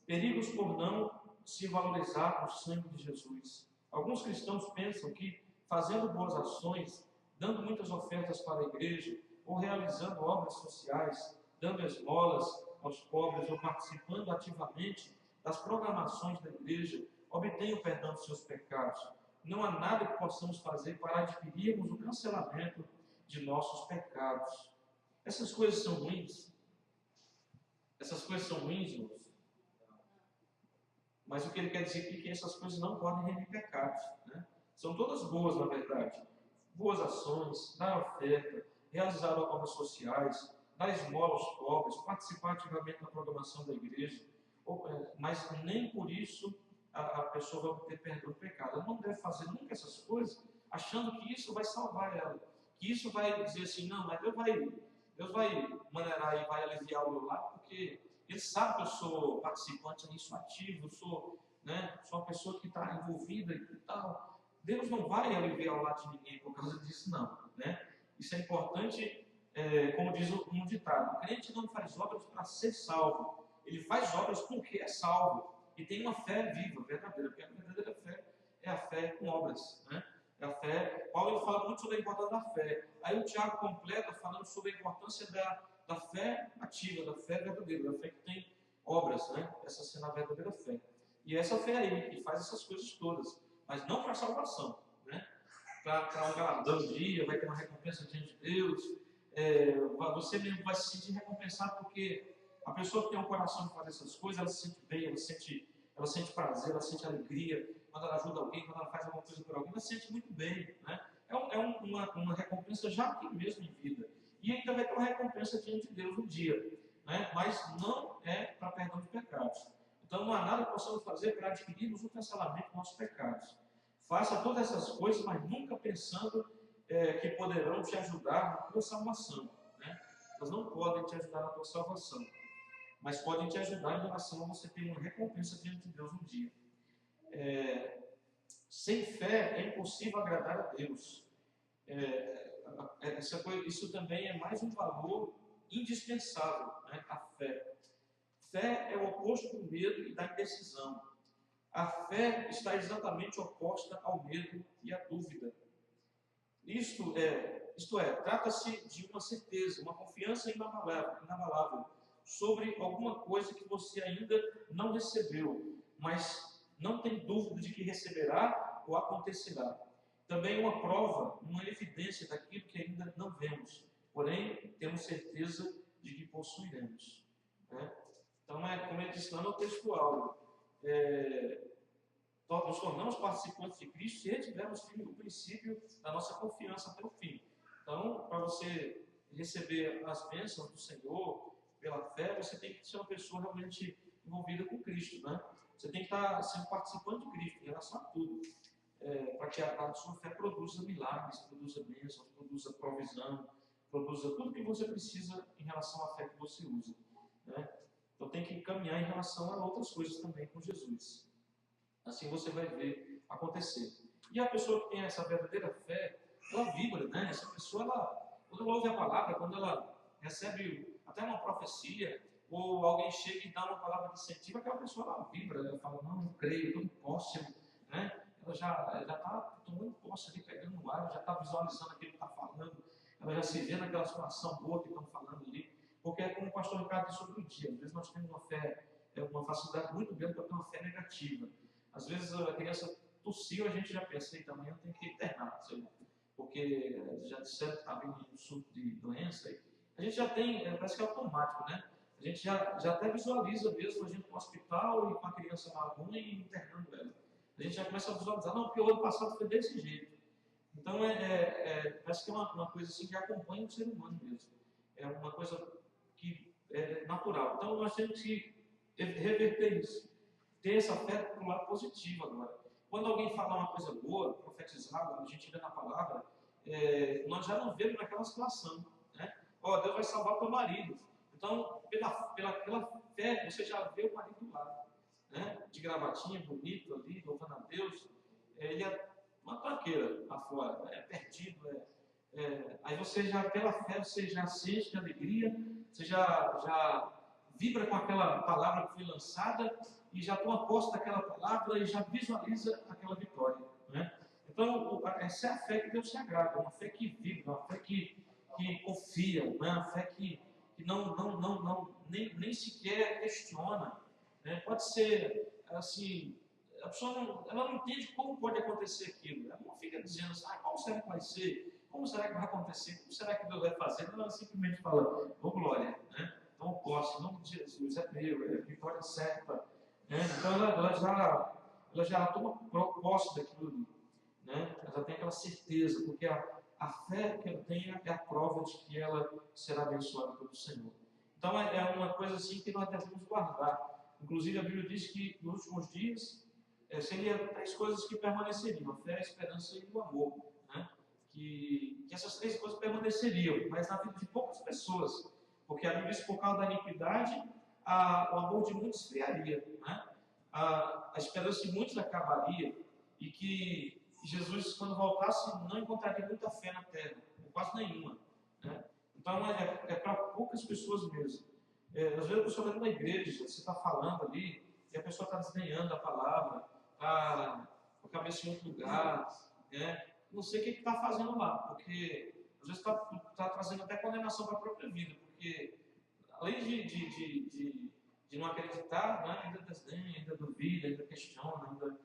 C: Perigos por não se valorizar o sangue de Jesus. Alguns cristãos pensam que fazendo boas ações, dando muitas ofertas para a igreja, ou realizando obras sociais, dando esmolas aos pobres, ou participando ativamente das programações da igreja, obtêm o perdão dos seus pecados. Não há nada que possamos fazer para adquirirmos o cancelamento de nossos pecados. Essas coisas são ruins. Essas coisas são ruins, irmãos. Mas o que ele quer dizer aqui é que essas coisas não podem remir pecados, né? São todas boas, na verdade. Boas ações, dar oferta, realizar obras sociais, dar esmola aos pobres, participar ativamente da programação da igreja, mas nem por isso a pessoa vai ter perdão do pecado. Ela não deve fazer nunca essas coisas achando que isso vai salvar ela, que isso vai dizer assim, não, mas Deus vai maneirar e vai aliviar o meu lado, porque Ele sabe que eu sou participante nisso ativo, sou uma pessoa que está envolvida e tal. Deus não vai aliviar o lado de ninguém por causa disso, não, né? Isso é importante, como diz um ditado, o crente não faz obras para ser salvo, ele faz obras porque é salvo e tem uma fé viva, verdadeira, porque a verdadeira fé é a fé com obras, né? É a fé. Paulo ele fala muito sobre a importância da fé. Aí o Tiago completa falando sobre a importância da fé ativa, da fé verdadeira, da fé que tem obras, né? Essa sendo a verdadeira fé. E essa fé aí, que faz essas coisas todas, mas não para a salvação, né? Para um galardão um dia, vai ter uma recompensa diante de Deus, você mesmo vai se sentir recompensado, porque a pessoa que tem um coração de fazer essas coisas, ela se sente bem, ela sente prazer, ela sente alegria, quando ela ajuda alguém, quando ela faz alguma coisa por alguém, ela se sente muito bem, né? Uma recompensa já aqui mesmo em vida. E ainda vai ter uma recompensa diante de Deus um dia, né? Mas não é para perdão de pecados. Então não há nada que possamos fazer para adquirirmos o cancelamento dos nossos pecados. Faça todas essas coisas, mas nunca pensando que poderão te ajudar na tua salvação, né? Elas não podem te ajudar na tua salvação, mas podem te ajudar em relação a você ter uma recompensa diante de Deus um dia. Sem fé é impossível agradar a Deus. Isso também é mais um valor indispensável, né? A fé. Fé é o oposto do medo e da indecisão. A fé está exatamente oposta ao medo e à dúvida. Isto é, trata-se de uma certeza, uma confiança inabalável sobre alguma coisa que você ainda não recebeu, mas não tem dúvida de que receberá ou acontecerá. Também uma prova, uma evidência daquilo que ainda não vemos, porém temos certeza de que possuiremos, né? Então, como ele disse lá no textual, nos tornamos participantes de Cristo se retivermos o princípio da nossa confiança até o fim. Então, para você receber as bênçãos do Senhor pela fé, você tem que ser uma pessoa realmente envolvida com Cristo, né? Você tem que estar sendo participante de Cristo em relação a tudo, para que a sua fé produza milagres, produza bênçãos, produza provisão, produza tudo que você precisa em relação à fé que você usa, né? Então tem que caminhar em relação a outras coisas também com Jesus. Assim você vai ver acontecer. E a pessoa que tem essa verdadeira fé, ela vibra, né? Essa pessoa, quando ela ouve a palavra, quando ela recebe até uma profecia, ou alguém chega e dá uma palavra de incentivo, aquela pessoa ela vibra, ela fala, não, eu creio, eu tomo posse, né? Ela já está tomando posse ali, pegando no ar, já está visualizando aquilo que está falando, ela já se vê naquela situação boa que estão falando ali, porque é como o pastor Ricardo disse outro dia, às vezes nós temos uma fé, uma facilidade muito grande para ter uma fé negativa. Às vezes a criança tossiu, a gente já pensa, eita, amanhã tem que internar, sei lá, porque já disseram que está vindo um surto de doença, a gente já tem, parece que é automático, né? A gente já até visualiza mesmo a gente no hospital e com a criança lá ruim e internando ela. A gente já começa a visualizar, não, porque o ano passado foi desse jeito. Então, parece que é uma coisa assim que acompanha o ser humano mesmo. É uma coisa que é natural. Então, nós temos que reverter isso. Ter essa fé para o lado positivo agora. Quando alguém falar uma coisa boa, profetizar, a gente vê na palavra, nós já não vemos naquela situação. Né? Ó, Deus vai salvar o teu marido. Então, pela fé, você já vê o marido do lado. Né? De gravatinha, bonito ali, louvando a Deus. Ele é uma tranqueira lá fora, é perdido. Aí você já, pela fé, você já sente alegria, você já vibra com aquela palavra que foi lançada e já toma posse daquela palavra e já visualiza aquela vitória. Né? Então, essa é a fé que Deus se agrada, uma fé que vibra, uma fé que confia, né? Uma fé que nem sequer questiona. Né? Pode ser assim, a pessoa ela não entende como pode acontecer aquilo. Ela não fica dizendo assim, como será que vai ser? Como será que vai acontecer? Como será que Deus vai fazer? Ela simplesmente fala, ô glória, né? Então eu posso, em nome de Jesus, é meu, é a vitória certa. Né? Então ela já toma posse daquilo ali. Né? Ela já tem aquela certeza, porque a fé que ela tem é a prova de que ela será abençoada pelo Senhor. Então é uma coisa assim que nós devemos guardar. Inclusive a Bíblia diz que nos últimos dias seriam 3 coisas que permaneceriam: a fé, a esperança e o amor. Né? Que essas 3 coisas permaneceriam, mas na vida de poucas pessoas. Porque a Bíblia diz que por causa da iniquidade, o amor de muitos esfriaria. Né? A esperança de muitos acabaria. E que Jesus, quando voltasse, não encontraria muita fé na terra, ou quase nenhuma. Né? Então é para poucas pessoas mesmo. Às vezes a pessoa vai na igreja, você está falando ali, e a pessoa está desdenhando a palavra, está com a cabeça em outro lugar, né? Não sei o que está fazendo lá, porque às vezes está trazendo até condenação para a própria vida, porque além de não acreditar, né, ainda desdenha, ainda duvida, ainda questiona, ainda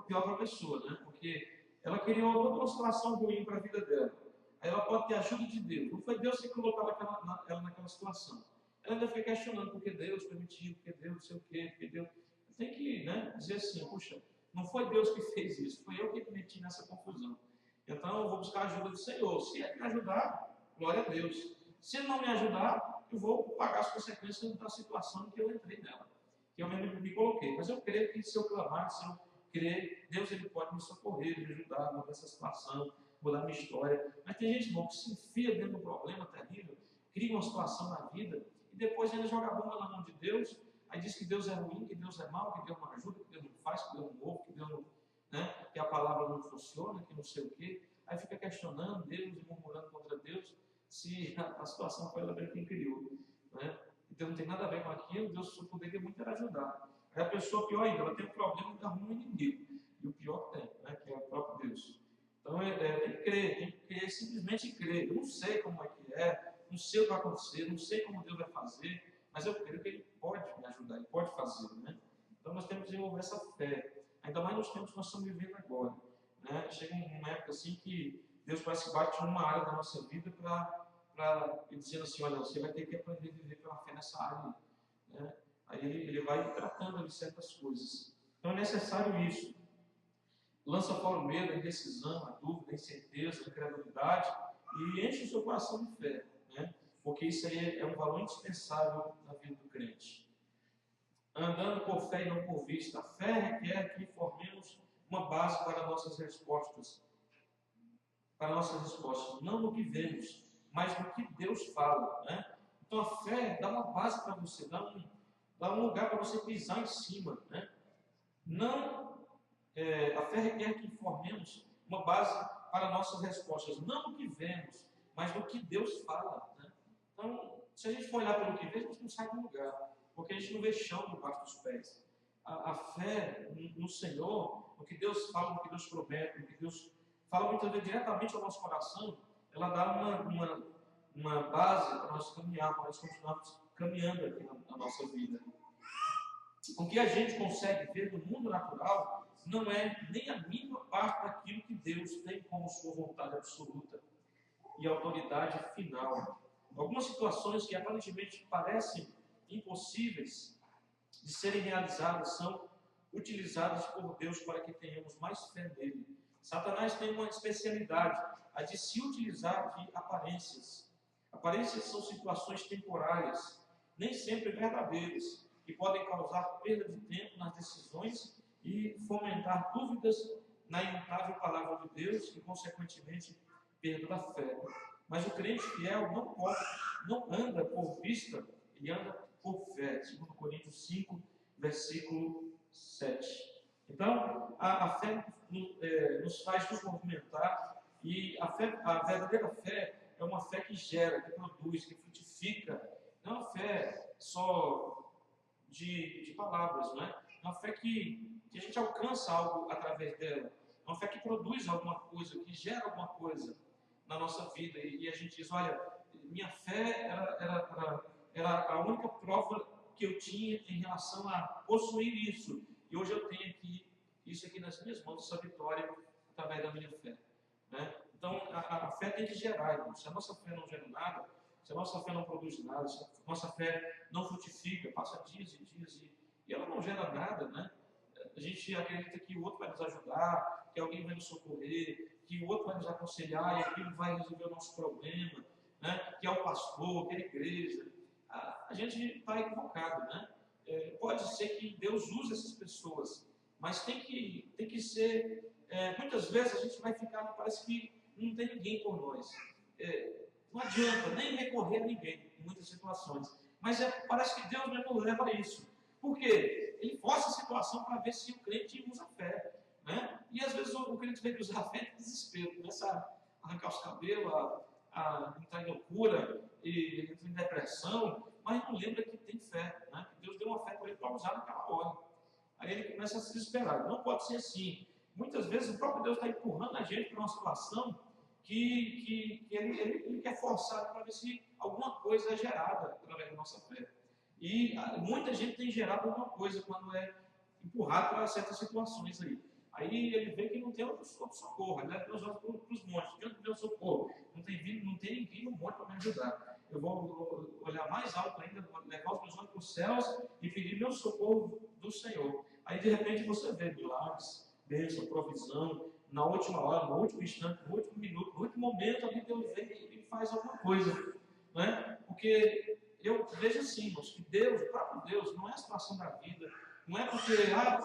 C: pior para a pessoa, né? Porque ela criou toda uma situação ruim para a vida dela. Aí ela pode ter a ajuda de Deus. Não foi Deus que colocou ela naquela situação. Ela ainda fica questionando porque Deus permitiu, porque Deus não sei o quê, porque Deus... Tem que, né, dizer assim, puxa, não foi Deus que fez isso, foi eu que me meti nessa confusão. Então eu vou buscar a ajuda do Senhor. Se Ele me ajudar, glória a Deus. Se Ele não me ajudar, eu vou pagar as consequências da situação que eu entrei nela, que eu mesmo me coloquei. Mas eu creio que se eu clamar, se eu crer, Deus Ele pode me socorrer, me ajudar mudar essa situação, mudar minha história. Mas tem gente, irmão, que se enfia dentro do problema terrível, cria uma situação na vida e depois ele joga a bomba na mão de Deus, aí diz que Deus é ruim, que Deus é mau, que Deus não ajuda, que Deus não faz, que Deus não ouve, que Deus não, né, que a palavra não funciona, que não sei o quê. Aí fica questionando Deus e murmurando contra Deus se a situação foi ela mesmo quem criou. Né? Então não tem nada a ver com aquilo, Deus só poderia muito ajudar. Aí a pessoa, pior ainda, ela tem um problema de arrumar um inimigo. E o pior que tem, né, que é o próprio Deus. Então tem que crer, simplesmente crer. Eu não sei como é que não sei o que vai acontecer, não sei como Deus vai fazer, mas eu creio que Ele pode me ajudar, Ele pode fazer. Né? Então nós temos que desenvolver essa fé. Ainda mais nos tempos que nós estamos vivendo agora. Né? Chega uma época assim que Deus parece que bate numa área da nossa vida para dizer assim, olha, você vai ter que aprender a viver pela fé nessa área. Né? Aí ele vai tratando ali certas coisas. Então é necessário isso. Lança fora o medo, a indecisão, a dúvida, a incerteza, a incredulidade e enche o seu coração de fé. Né? Porque isso aí é um valor indispensável na vida do crente. Andando por fé e não por vista. A fé requer que formemos uma base para nossas respostas. Não no que vemos, mas no que Deus fala. Né? Então a fé dá uma base para você, dá um lugar para você pisar em cima. Né? Não, a fé requer que formemos uma base para nossas respostas, não no que vemos, mas no que Deus fala. Né? Então, se a gente for olhar pelo que vê, a gente não sai do lugar, porque a gente não vê chão debaixo dos pés. A fé no Senhor, no que Deus fala, no que Deus promete, no que Deus fala muitas vezes diretamente ao nosso coração, ela dá uma base para nós caminhar, para nós continuarmos caminhando aqui na nossa vida. O que a gente consegue ver no mundo natural não é nem a mínima parte daquilo que Deus tem como sua vontade absoluta e autoridade final. Algumas situações que aparentemente parecem impossíveis de serem realizadas são utilizadas por Deus para que tenhamos mais fé nele. Satanás tem uma especialidade, a de se utilizar de aparências. Aparências são situações temporárias, nem sempre verdadeiras, que podem causar perda de tempo nas decisões e fomentar dúvidas na imutável palavra de Deus e, consequentemente, perda da fé. Mas o crente fiel não anda por vista, ele anda por fé. 2 Coríntios 5, versículo 7. Então, a fé nos faz nos movimentar e a verdadeira fé é uma fé que gera, que produz, que frutifica. Não é uma fé só de palavras, não é? É uma fé que a gente alcança algo através dela. É uma fé que produz alguma coisa, que gera alguma coisa na nossa vida. E a gente diz, olha, minha fé era a única prova que eu tinha em relação a possuir isso. E hoje eu tenho isso aqui nas minhas mãos, essa vitória, através da minha fé. Né? Então, a fé tem que gerar, irmão. Se a nossa fé não gera nada, se a nossa fé não produz nada, se a nossa fé não frutifica, passa dias e dias e ela não gera nada, né? A gente acredita que o outro vai nos ajudar, que alguém vai nos socorrer, que o outro vai nos aconselhar e aquilo vai resolver o nosso problema, né? Que é o pastor, que é a igreja. A gente está equivocado, né? Pode ser que Deus use essas pessoas, mas tem que ser... muitas vezes a gente vai ficar, parece que não tem ninguém por nós. Não adianta nem recorrer a ninguém em muitas situações. Mas parece que Deus mesmo leva a isso. Por quê? Ele força a situação para ver se o crente usa a fé. Né? E às vezes o crente vem usar a fé de desespero, começa a arrancar os cabelos, a entrar em loucura, e entra em depressão, mas não lembra que tem fé. Né? Que Deus deu uma fé para ele para usar naquela hora. Aí ele começa a se desesperar. Não pode ser assim. Muitas vezes o próprio Deus está empurrando a gente para uma situação que ele quer forçar para ver se alguma coisa é gerada através da nossa fé. E muita gente tem gerado alguma coisa quando é empurrado para certas situações aí. Aí ele vê que não tem outro socorro, ele leva meus olhos para os montes, diante do meu socorro. Não tem ninguém no monte para me ajudar. Eu vou olhar mais alto ainda, levar os meus olhos para os céus e pedir meu socorro do Senhor. Aí de repente você vê milagres, bênção, provisão, na última hora, no último instante, no último minuto, no último momento, ali Deus vem e faz alguma coisa. Né? Porque eu vejo assim, irmãos, que Deus, o próprio Deus, não é a situação da vida, não é porque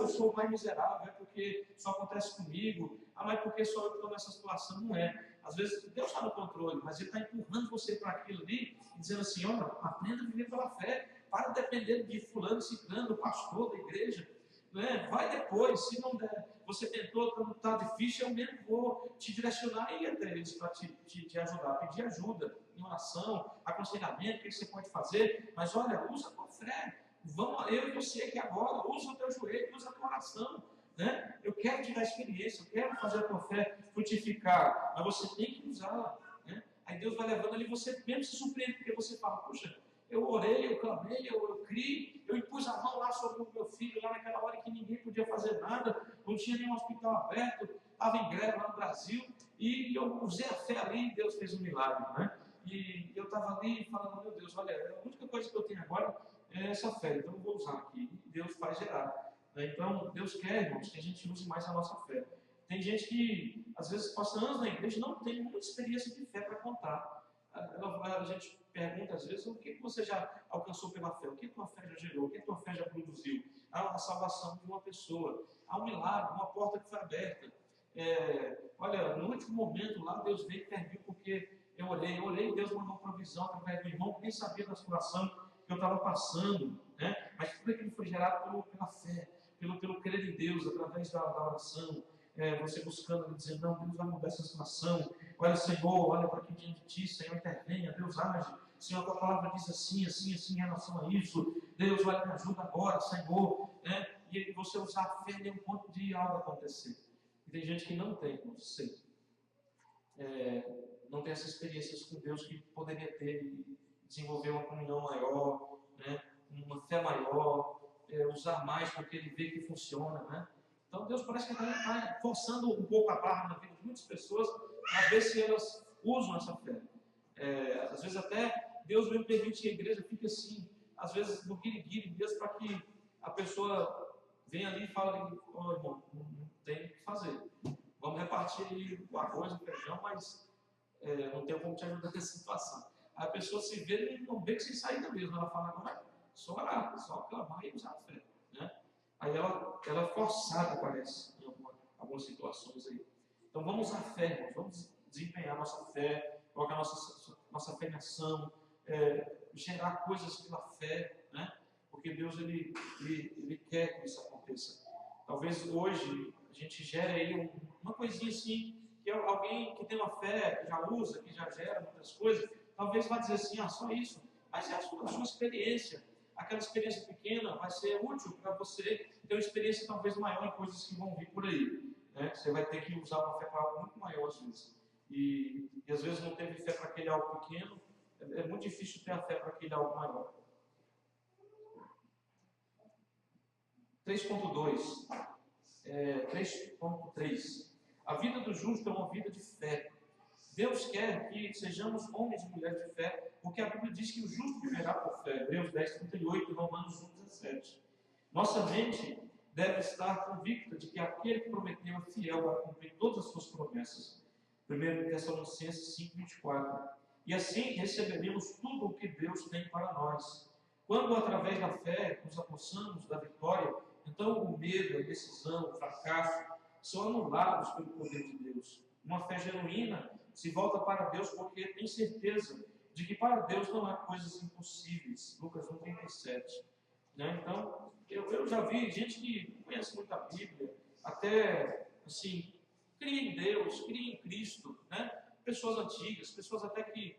C: eu sou o mais miserável, é porque só acontece comigo, mas porque só eu estou nessa situação, não é. Às vezes Deus está no controle, mas Ele está empurrando você para aquilo ali, e dizendo assim, olha, aprenda a viver pela fé, para de depender de fulano, ciclano, do pastor, da igreja. Né? Vai depois, se não der, você tentou, quando está difícil, eu mesmo vou te direcionar e ir até eles para te ajudar, pedir ajuda em oração, aconselhamento, o que você pode fazer, mas olha, usa a tua fé, vamos, eu e você aqui agora, usa o teu joelho, usa a tua oração, né? Eu quero te dar experiência, eu quero fazer a tua fé frutificar, mas você tem que usá-la, né? Aí Deus vai levando ali, você mesmo se surpreende, porque você fala, puxa, eu orei, eu clamei, eu criei, eu impus a mão lá sobre o meu filho, lá naquela hora que ninguém podia fazer nada, não tinha nenhum hospital aberto, estava em greve lá no Brasil, e eu usei a fé ali e Deus fez um milagre, né? E eu estava ali falando, meu Deus, olha, a única coisa que eu tenho agora é essa fé, então eu vou usar aqui, e Deus faz gerar. Né? Então, Deus quer, irmãos, que a gente use mais a nossa fé. Tem gente que, às vezes, passa anos na igreja e não tem muita experiência de fé para contar. A gente pergunta às vezes o que você já alcançou pela fé, o que a tua fé já gerou, o que a tua fé já produziu. A salvação de uma pessoa, há um milagre, uma porta que foi aberta. Olha, no último momento lá Deus veio e interviu porque Eu orei e Deus mandou provisão através do irmão que nem sabia da situação que eu estava passando, né? Mas tudo aquilo foi gerado pela fé, pelo crer em Deus, através da oração, você buscando e dizendo, não, Deus vai mudar essa situação, olha Senhor, olha para aqui diante de Ti, Senhor, intervenha, Deus age, Senhor, a Tua palavra diz assim, assim, assim em relação a isso, Deus, olha, me ajuda agora, Senhor, né? E você usar a fé em um ponto de algo acontecer. E tem gente que não tem, não sei, não tem essas experiências com Deus que poderia ter e desenvolver uma comunhão maior, né? Uma fé maior, usar mais porque ele vê que funciona, né? Então Deus parece que está forçando um pouco a barra na vida de muitas pessoas, a ver se elas usam essa fé. Às vezes até Deus mesmo permite que a igreja fique assim, às vezes no guiri-guiri mesmo, para que a pessoa venha ali e fale, oh, irmão, não tem o que fazer. Vamos repartir o arroz e o feijão, mas não tem como te ajudar nessa situação. A pessoa se vê e não vê que sem saída mesmo. Ela fala, agora só orar, só clamar e usar a fé, né? Aí ela é forçada, parece, em algumas situações aí. Então vamos usar a fé, irmãos. Vamos desempenhar nossa fé, colocar nossa fé em ação, gerar coisas pela fé, né? Porque Deus ele quer que isso aconteça. Talvez hoje a gente gere aí uma coisinha assim, que alguém que tem uma fé, que já usa, que já gera muitas coisas, talvez vá dizer assim, só isso. Mas é a sua experiência. Aquela experiência pequena vai ser útil para você ter uma experiência talvez maior em coisas que vão vir por aí, né? Você vai ter que usar uma fé para algo muito maior às vezes. E às vezes não teve fé para aquele algo pequeno, é muito difícil ter a fé para aquele algo maior. 3.2, 3.3. A vida do justo é uma vida de fé. Deus quer que sejamos homens e mulheres de fé, porque a Bíblia diz que o justo viverá por fé. Hebreus 10:38 e Romanos 1:17. Nossa mente deve estar convicta de que aquele que prometeu é fiel para cumprir todas as suas promessas. 1 Tessalonicenses 5:24. E assim receberemos tudo o que Deus tem para nós. Quando, através da fé, nos apossamos da vitória, então o medo, a indecisão, o fracasso são anulados pelo poder de Deus. Uma fé genuína se volta para Deus porque tem certeza de que para Deus não há coisas impossíveis. Lucas 1:37. Né? Então, eu já vi gente que conhece muito a Bíblia, até, assim, cria em Deus, cria em Cristo, né? Pessoas antigas, pessoas até que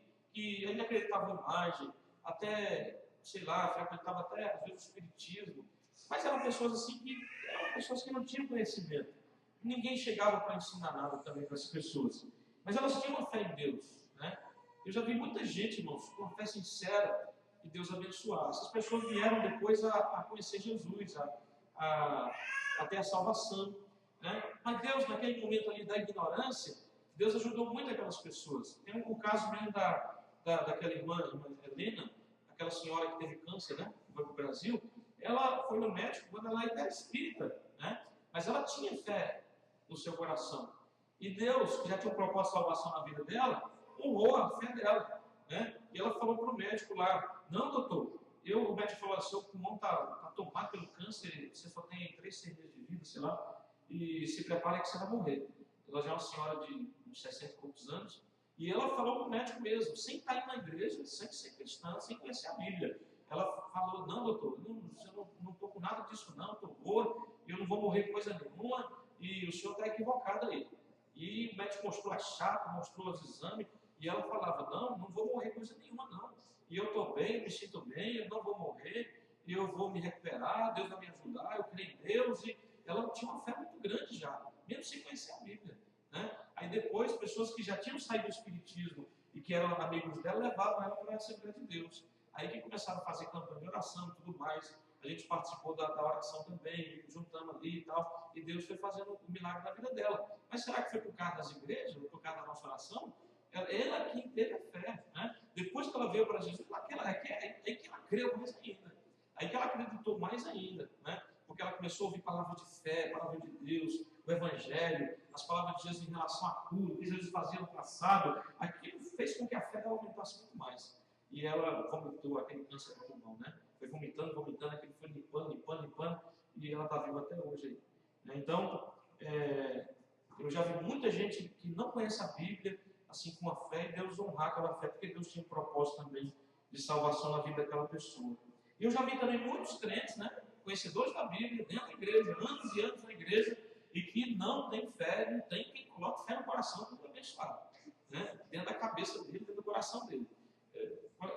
C: ainda acreditavam em imagem, até, sei lá, frequentavam até, às vezes, o espiritismo, mas eram pessoas assim que não tinham conhecimento. Ninguém chegava para ensinar nada também para essas pessoas, mas elas tinham uma fé em Deus, né? Eu já vi muita gente, irmãos, com uma fé sincera e Deus abençoar. Essas pessoas vieram depois a conhecer Jesus, a ter a salvação, né? Mas Deus, naquele momento ali da ignorância, Deus ajudou muito aquelas pessoas. Tem o caso mesmo daquela irmã Helena, aquela senhora que teve câncer, né? Foi para o Brasil. Ela foi no médico quando ela era espírita, né? Mas ela tinha fé no seu coração. E Deus, que já tinha um propósito de salvação na vida dela, honrou a fé dela, né? E ela falou para o médico lá, não, doutor, o médico falou assim, seu pulmão está tomado pelo câncer, você só tem 3, 6 meses de vida, sei lá, e se prepara que você vai morrer. Ela já é uma senhora de uns 60 e poucos anos, e ela falou para o médico mesmo, sem estar indo na igreja, sem ser cristã, sem conhecer a Bíblia. Ela falou, não, doutor, eu não estou com nada disso não, estou boa, eu não vou morrer com coisa nenhuma, e o senhor está equivocado aí. E o médico mostrou a chapa, mostrou os exames, e ela falava, não vou morrer com coisa nenhuma não. E eu estou bem, me sinto bem, eu não vou morrer, eu vou me recuperar, Deus vai me ajudar, eu creio em Deus. E ela tinha uma fé muito grande já, mesmo sem conhecer a Bíblia, né? Aí depois, pessoas que já tinham saído do Espiritismo e que eram amigos dela, levavam ela para a Assembleia de Deus. Aí que começaram a fazer campanha de oração e tudo mais. A gente participou da oração também, juntamos ali e tal, e Deus foi fazendo um milagre na vida dela. Mas será que foi por causa das igrejas, ou por causa da nossa oração? Ela quem teve a fé, né? Depois que ela veio para Jesus, aí que ela creu mais ainda. Aí que ela acreditou mais ainda, né? Porque ela começou a ouvir palavras de fé, palavra de Deus, o Evangelho, as palavras de Jesus em relação à cura, o que Jesus fazia no passado. Aquilo fez com que a fé dela aumentasse muito mais. E ela vomitou aquele câncer no pulmão, né? Foi vomitando, aquilo foi limpando, e ela está viva até hoje aí. Né? Então, eu já vi muita gente que não conhece a Bíblia, assim com a fé, e Deus honrar aquela fé, porque Deus tinha um propósito também de salvação na vida daquela pessoa. E eu já vi também muitos crentes, né, conhecedores da Bíblia, dentro da igreja, anos e anos na igreja, e que não tem fé, não tem quem coloque fé no coração para abençoar, né, dentro da cabeça dele, dentro do coração dele.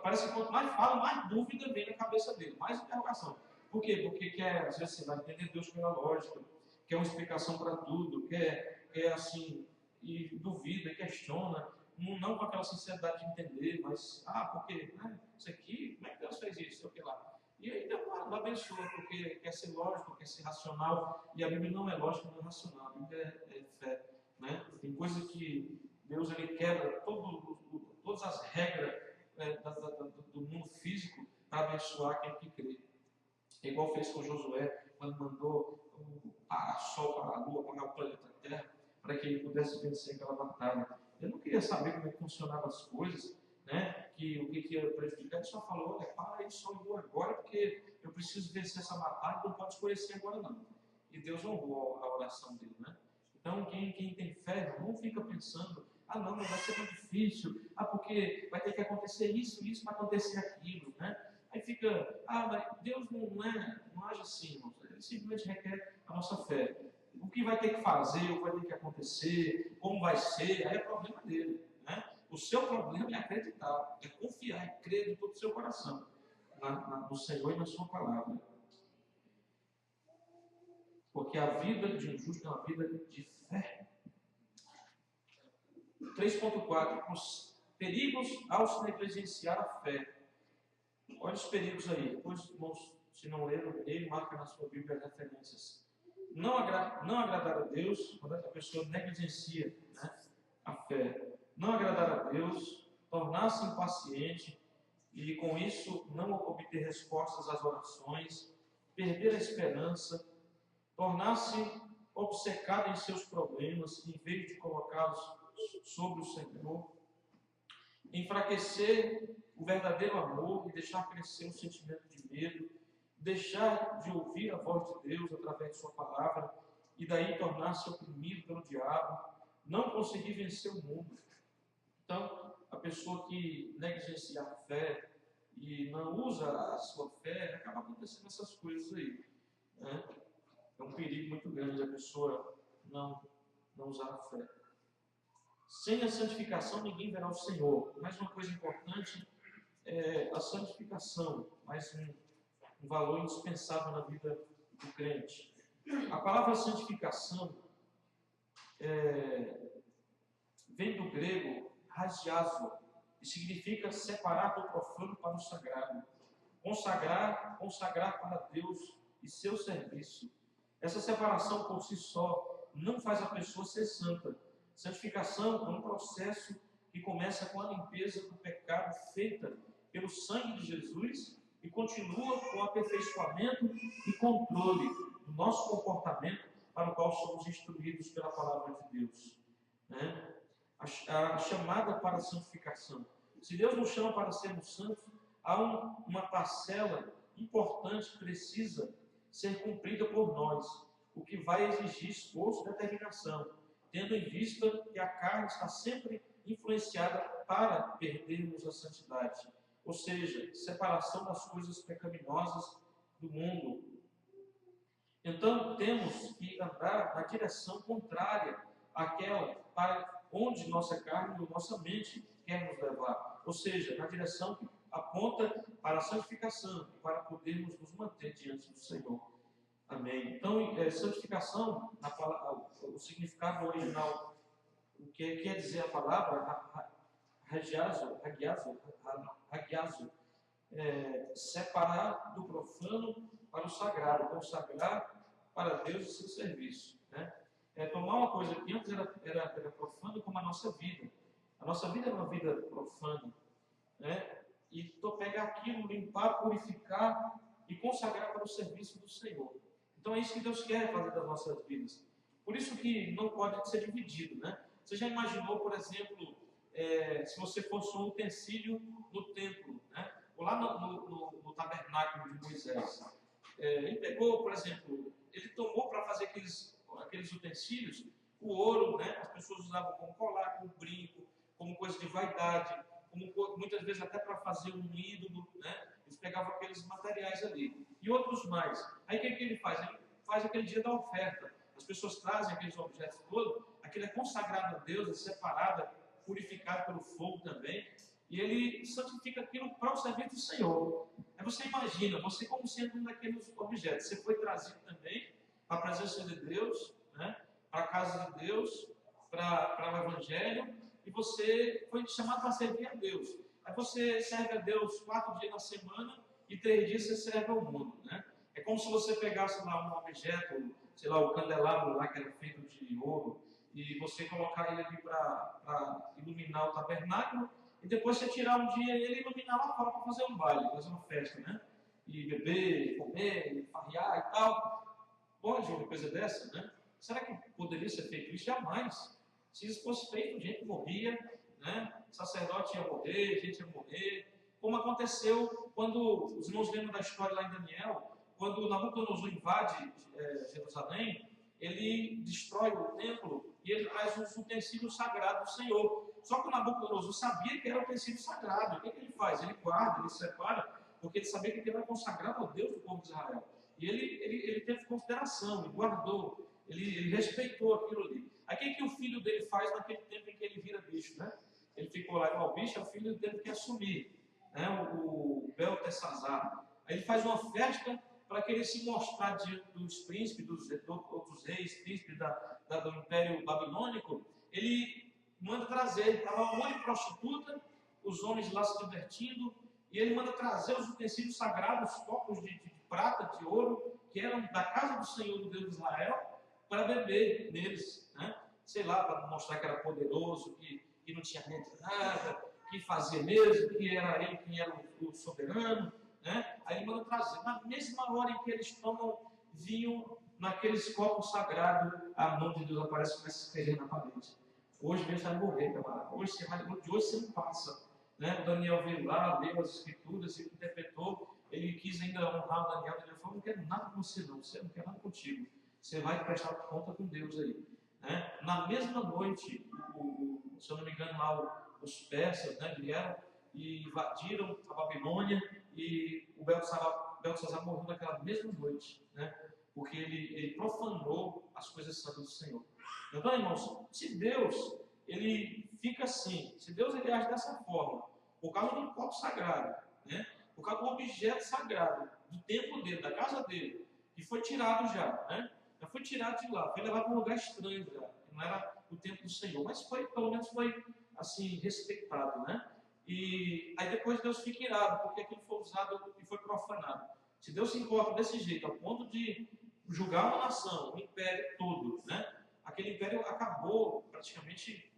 C: Parece que quanto mais fala, mais dúvida vem na cabeça dele, mais interrogação. Por quê? Porque quer, às vezes, vai entender Deus pela lógica, quer uma explicação para tudo, quer assim, e duvida, questiona, não com aquela sinceridade de entender, mas, porque, né, isso aqui, como é que Deus fez isso, sei o que lá. E aí Deus não abençoa, porque quer ser lógico, quer ser racional, e a Bíblia não é lógica, não é racional, a Bíblia é fé. Né? Tem coisa que Deus ele quebra todas as regras do mundo físico para abençoar quem que crê. É igual fez com Josué, quando mandou o sol para a lua, para o planeta Terra, para que ele pudesse vencer aquela batalha. Eu não queria saber como é que funcionavam as coisas, né? O que ia prejudicar. Ele só falou: olha, para aí, sol e lua agora, porque eu preciso vencer essa batalha, não pode escurecer agora não. E Deus honrou a oração dele, né? Então, quem tem fé, não fica pensando: não, mas vai ser muito difícil, porque vai ter que acontecer isso para acontecer aquilo, né? Aí fica: mas Deus não age assim, irmãos. Ele simplesmente requer a nossa fé. O que vai ter que fazer, o que vai ter que acontecer, como vai ser, aí é problema dele, né? O seu problema é acreditar, é confiar, é crer de todo o seu coração no Senhor e na sua palavra. Porque a vida de um justo é uma vida de fé. 3.4. Perigos ao se negligenciar a fé. Olha os perigos aí. Depois, irmãos, se não leram, ele marca na sua Bíblia as referências. Não agradar a Deus, quando a pessoa negligencia, né, a fé. Não agradar a Deus, tornar-se impaciente e, com isso, não obter respostas às orações, perder a esperança, tornar-se obcecado em seus problemas, em vez de colocá-los sobre o Senhor, enfraquecer o verdadeiro amor e deixar crescer o sentimento de medo, deixar de ouvir a voz de Deus através de sua palavra e daí tornar-se oprimido pelo diabo, não conseguir vencer o mundo. Então, a pessoa que negligencia a fé e não usa a sua fé, acaba acontecendo essas coisas aí, né? É um perigo muito grande a pessoa não usar a fé. Sem a santificação, ninguém verá o Senhor. Mais uma coisa importante é a santificação, mais um valor indispensável na vida do crente. A palavra santificação vem do grego ragiazo, e significa separar do profano para o sagrado. Consagrar para Deus e seu serviço. Essa separação por si só não faz a pessoa ser santa. Santificação é um processo que começa com a limpeza do pecado feita pelo sangue de Jesus e continua com o aperfeiçoamento e controle do nosso comportamento para o qual somos instruídos pela palavra de Deus. Né? A chamada para a santificação. Se Deus nos chama para sermos santos, há uma parcela importante que precisa ser cumprida por nós, o que vai exigir esforço e determinação, tendo em vista que a carne está sempre influenciada para perdermos a santidade, ou seja, separação das coisas pecaminosas do mundo. Então, temos que andar na direção contrária àquela para onde nossa carne ou nossa mente quer nos levar, ou seja, na direção que aponta para a santificação e para podermos nos manter diante do Senhor. Amém. Então, santificação, o significado original, o que quer dizer a palavra, hagiazo, separar do profano para o sagrado, consagrar para Deus o seu serviço. Né? Tomar uma coisa que antes era profana como a nossa vida. A nossa vida era uma vida profana. Né? E pegar aquilo, limpar, purificar e consagrar para o serviço do Senhor. Então é isso que Deus quer fazer das nossas vidas. Por isso que não pode ser dividido, né? Você já imaginou, por exemplo, se você fosse um utensílio no templo, né? Ou lá no tabernáculo de Moisés. Ele pegou, por exemplo, ele tomou para fazer aqueles utensílios o ouro, né? As pessoas usavam como colar, como brinco, como coisa de vaidade, como muitas vezes até para fazer um ídolo, né? Eles pegavam aqueles materiais ali. E outros mais. Aí o que ele faz? Ele faz aquele dia da oferta. As pessoas trazem aqueles objetos todos, aquilo é consagrado a Deus, é separado, é purificado pelo fogo também, e ele santifica aquilo para o serviço do Senhor. Aí você imagina, você como sendo um daqueles objetos, você foi trazido também para a presença de Deus, né? Para a casa de Deus, para o Evangelho, e você foi chamado para servir a Deus. Aí você serve a Deus 4 dias na semana e 3 dias você serve ao mundo, né? É como se você pegasse lá um objeto, sei lá, o candelabro lá que era feito de ouro, e você colocar ele ali para iluminar o tabernáculo, e depois você tirar um dia ele e iluminar lá fora para fazer um baile, fazer uma festa, né? E beber, comer, farrear e tal. Pode uma coisa dessa, né? Será que poderia ser feito isso? Jamais. Se isso fosse feito, gente morria, né? Sacerdote ia morrer, gente ia morrer. Como aconteceu quando, os irmãos lembram da história lá em Daniel, quando Nabucodonosor invade Jerusalém, ele destrói o templo e ele traz os utensílios sagrados do Senhor. Só que o Nabucodonosor sabia que era o utensílio sagrado. O que ele faz? Ele guarda, ele separa, porque ele sabia que aquilo era consagrado ao Deus do povo de Israel. E ele teve consideração, ele guardou, ele respeitou aquilo ali. Aí o que o filho dele faz naquele tempo em que ele vira bicho, né? Ele ficou lá igual bicho, o filho dele que assumir, né? O Beltesazar. Aí ele faz uma festa para querer se mostrar diante dos príncipes, dos outros reis, príncipes do Império Babilônico. Ele manda trazer, estava um monte de prostituta, os homens lá se divertindo, e ele manda trazer os utensílios sagrados, copos de prata, de ouro, que eram da casa do Senhor, do Deus de Israel, para beber neles, né? Sei lá, para mostrar que era poderoso, que não tinha medo de nada, que fazia mesmo, que era ele quem era o soberano, né? Aí ele manda trazer. Na mesma hora em que eles tomam vinho naqueles copos sagrados, a mão de Deus aparece e começa a escrever na parede. Hoje mesmo vai morrer, camarada. De hoje você não passa. Né? O Daniel veio lá, leu as escrituras, ele interpretou, ele quis ainda honrar o Daniel. Ele falou: não quero nada com você não, você não quer nada contigo. Você vai prestar conta com Deus aí. Né? Na mesma noite, se eu não me engano, lá os persas, né, vieram e invadiram a Babilônia, e o Beltesazar morreu naquela mesma noite, né? Porque ele profanou as coisas santas do Senhor. Então, irmãos, se Deus ele fica assim, se Deus ele age dessa forma, por causa de um copo sagrado, né? Por causa de um objeto sagrado, do templo dele, da casa dele, que foi tirado já, né? Já foi tirado de lá, foi levado para um lugar estranho já, que não era o templo do Senhor, mas pelo menos foi assim, respeitado, né? E aí depois Deus fica irado, porque aquilo foi usado e foi profanado. Se Deus se importa desse jeito, ao ponto de julgar uma nação, um império todo, né? Aquele império acabou praticamente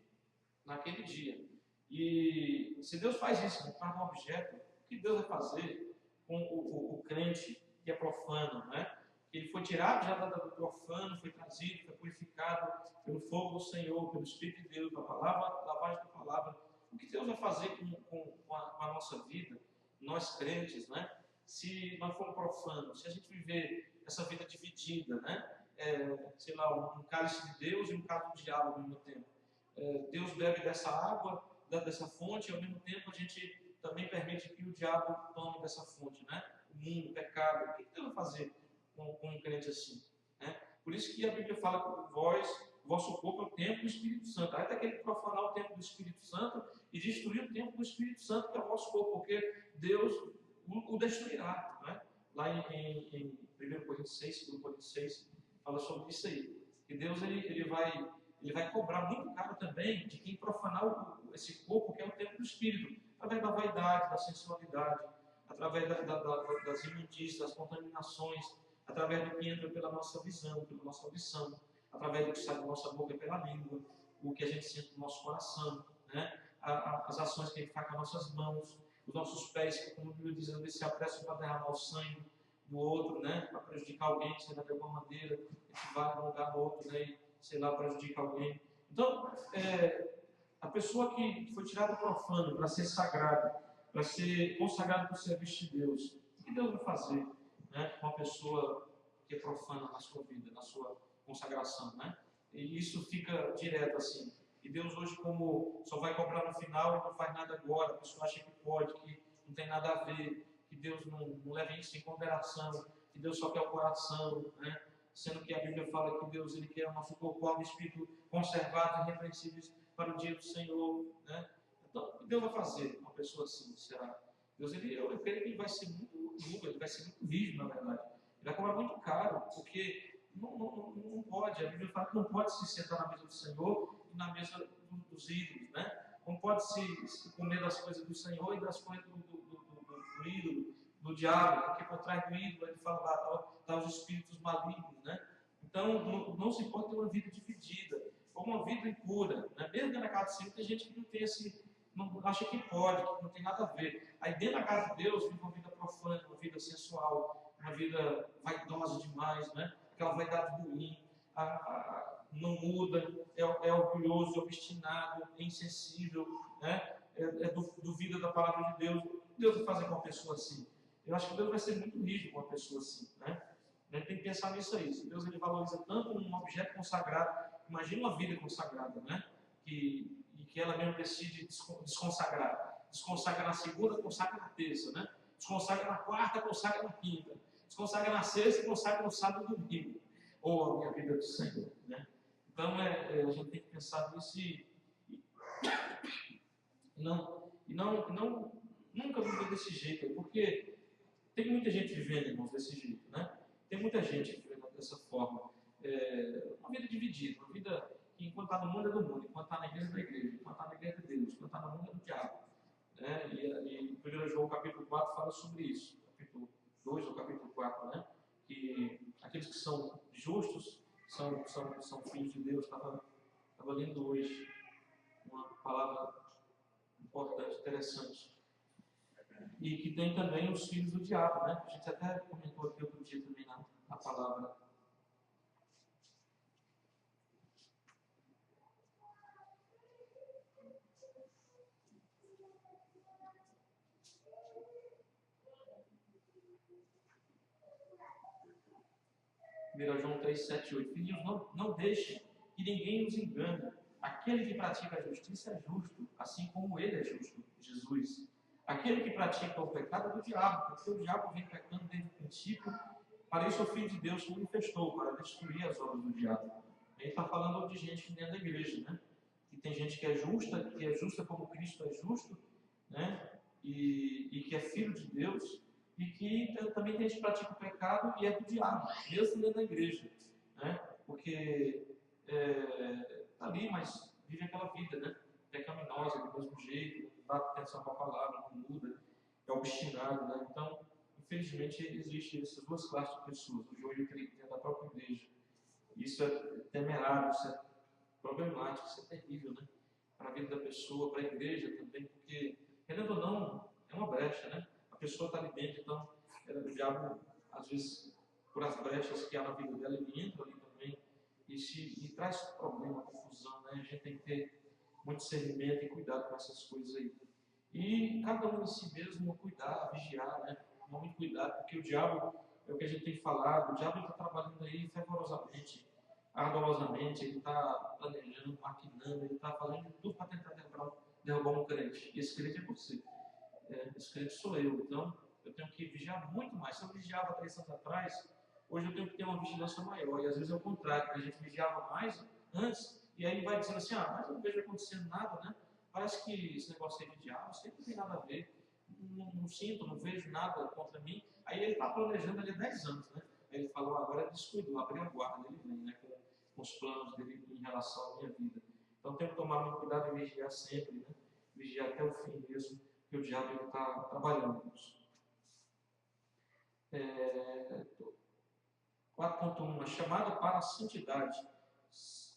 C: naquele dia. E se Deus faz isso, né, para um objeto, o que Deus vai fazer com o crente que é profano, né? Ele foi tirado já do profano, foi trazido, foi purificado pelo fogo do Senhor, pelo Espírito de Deus, da palavra, lavagem da palavra. O que Deus vai fazer com a nossa vida, nós crentes, né? Se nós formos profanos, se a gente viver essa vida dividida, né? Sei lá, um cálice de Deus e um cálice do diabo ao mesmo tempo. Deus bebe dessa água, dessa fonte, e ao mesmo tempo a gente também permite que o diabo tome dessa fonte, né? O mundo, o pecado. O que Deus vai fazer com um crente assim, né? Por isso que a Bíblia fala que o vosso corpo é o templo do Espírito Santo. Aí está querendo profanar o templo do Espírito Santo e destruir o templo do Espírito Santo, que é o vosso corpo, porque Deus o destruirá, né? Lá em 1 Coríntios 6, 2 Coríntios 6, fala sobre isso aí. Que Deus ele vai cobrar muito caro também de quem profanar esse corpo, que é o templo do Espírito, através da vaidade, da sensualidade, através das imundícias, das contaminações, através do que entra pela nossa visão, pela nossa audição, através do que sai da nossa boca pela língua, o que a gente sente no nosso coração, né? As ações que a gente faz com as nossas mãos, os nossos pés, que, como a Bíblia diz, às vezes se apressam para derramar o sangue do outro, né? Para prejudicar alguém, sei lá, de alguma maneira, a gente vai de um lugar no outro, né? E, sei lá, prejudica alguém. Então, a pessoa que foi tirada do profano para ser sagrado, para ser consagrado para o serviço de Deus, o que Deus vai fazer, né, com uma pessoa que é profana na sua vida, na sua consagração, né? E isso fica direto assim. E Deus hoje, como só vai cobrar no final e não faz nada agora, a pessoa acha que pode, que não tem nada a ver, que Deus não leva isso em consideração, que Deus só quer o coração, né? Sendo que a Bíblia fala que Deus ele quer o nosso corpo, alma e espírito conservados e irrepreensíveis para o dia do Senhor, né? Então, o que Deus vai fazer uma pessoa assim, será? Deus, eu creio que ele vai ser muito duro, ele vai ser muito rígido, na verdade. Ele vai cobrar muito caro, porque não pode, a Bíblia fala que não pode se sentar na mesa do Senhor e na mesa dos ídolos, né? Não pode se comer das coisas do Senhor e das coisas do ídolo, do diabo, porque por trás do ídolo ele fala lá, tá os espíritos malignos, né? Então, não se pode ter uma vida dividida, ou uma vida impura, né? Mesmo dentro da casa de Deus, tem gente que não tem não acha que pode, que não tem nada a ver. Aí dentro da casa de Deus vive uma vida profana, uma vida sensual, uma vida vaidosa demais, né? Aquela vaidade ruim, não muda, é orgulhoso, é obstinado, é insensível, né? Duvida da palavra de Deus. Deus vai fazer com uma pessoa assim? Eu acho que Deus vai ser muito rígido com uma pessoa assim, né? A gente tem que pensar nisso aí. Se Deus ele valoriza tanto um objeto consagrado, imagina uma vida consagrada, né? E que ela mesmo decide desconsagrar. Desconsagra na segunda, consagra na terça, né? Desconsagra na quarta, consagra na quinta. Desconsagra na sexta, consagra no sábado e domingo. Ou a minha vida do Senhor, né? Então, a gente tem que pensar nisso nunca viver desse jeito aí, porque tem muita gente vivendo, irmãos, desse jeito, né? Tem muita gente vivendo dessa forma. Uma vida dividida, uma vida que enquanto está no mundo é do mundo, enquanto está na igreja é da igreja, enquanto está na igreja é de Deus, enquanto está no mundo é do diabo. Né? E 1 João capítulo 4 fala sobre isso, capítulo 2 ou capítulo 4, né? Que aqueles que são justos são filhos de Deus. Estava lendo hoje uma palavra importante, interessante. E que tem também os filhos do diabo, né? A gente até comentou aqui outro dia também na palavra. João 3, 7, 8. Filhinhos, não deixem que ninguém os engane. Aquele que pratica a justiça é justo, assim como ele é justo, Jesus. Aquele que pratica o pecado é do diabo, porque o diabo vem pecando desde o princípio. Para isso o Filho de Deus se manifestou, para destruir as obras do diabo. Ele está falando de gente dentro da igreja, né? Que tem gente que é justa como Cristo é justo, né? E que é filho de Deus. E que também tem gente que pratica o pecado e é do diabo, mesmo dentro da igreja, né? Porque está ali, mas vive aquela vida, né? Pecaminosa, do mesmo jeito, não dá atenção para a palavra, não muda, é obstinado, né? Então, infelizmente, existem essas duas classes de pessoas, o joio e o trigo dentro da própria igreja. Isso é temerário, isso é problemático, isso é terrível, né? Para a vida da pessoa, para a igreja também, porque, querendo ou não, é uma brecha, né? A pessoa está ali dentro, então o diabo, às vezes, por as brechas que há na vida dela, ele entra ali também e traz problema, confusão, né? A gente tem que ter muito discernimento e cuidado com essas coisas aí. E cada um em si mesmo cuidar, vigiar, né? Muito cuidado, porque o diabo, é o que a gente tem falado, o diabo está trabalhando aí fervorosamente, ardorosamente, ele está planejando, maquinando, ele está fazendo tudo para tentar derrubar um crente. E esse crente é você. Esse crente sou eu. Então, eu tenho que vigiar muito mais. Se eu vigiava 3 anos atrás, hoje eu tenho que ter uma vigilância maior. E às vezes é o contrário, a gente vigiava mais antes, e aí vai dizendo assim, mas eu não vejo acontecendo nada, né? Parece que esse negócio aí de diabo, isso aí não tem nada a ver. Não sinto, não vejo nada contra mim. Aí ele está planejando ali há 10 anos, né? Aí ele falou, agora ele descuidou, abriu a guarda, ele vem, né? Com os planos dele em relação à minha vida. Então tenho que tomar muito cuidado e vigiar sempre, né? Vigiar até o fim mesmo, que o diabo está trabalhando nisso. 4.1, a chamada para a santidade.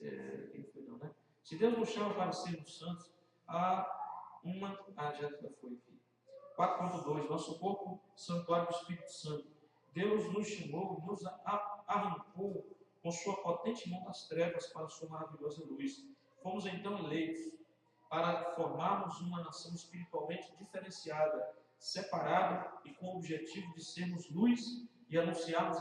C: Né? Se Deus nos chama para sermos santos, há uma... já foi aqui. 4.2, nosso corpo, santuário do Espírito Santo. Deus nos chamou, nos arrancou com sua potente mão das trevas para a sua maravilhosa luz. Fomos então eleitos para formarmos uma nação espiritualmente diferenciada, separada e com o objetivo de sermos luz e anunciarmos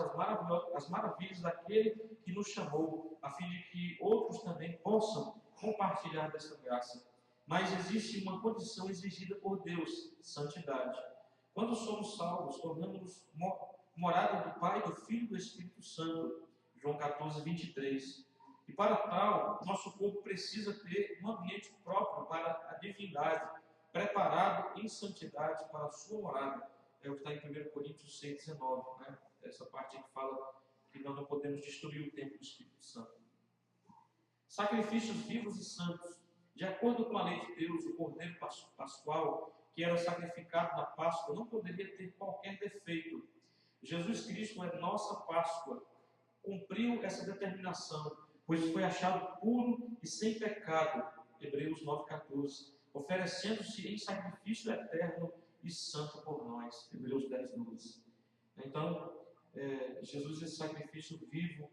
C: as maravilhas daquele que nos chamou, a fim de que outros também possam compartilhar dessa graça. Mas existe uma condição exigida por Deus, santidade. Quando somos salvos, tornamos-nos morada do Pai, do Filho e do Espírito Santo. João 14, 23. E para tal, nosso corpo precisa ter um ambiente próprio para a divindade, preparado em santidade para a sua morada. É o que está em 1 Coríntios 6, 19. Né? Essa parte que fala que nós não podemos destruir o templo do Espírito Santo. Sacrifícios vivos e santos. De acordo com a lei de Deus, o cordeiro pascual, que era sacrificado na Páscoa, não poderia ter qualquer defeito. Jesus Cristo é nossa Páscoa. Cumpriu essa determinação, pois foi achado puro e sem pecado. Hebreus 9,14. Oferecendo-se em sacrifício eterno e santo por nós. Hebreus 10, 12. Então, Jesus é esse sacrifício vivo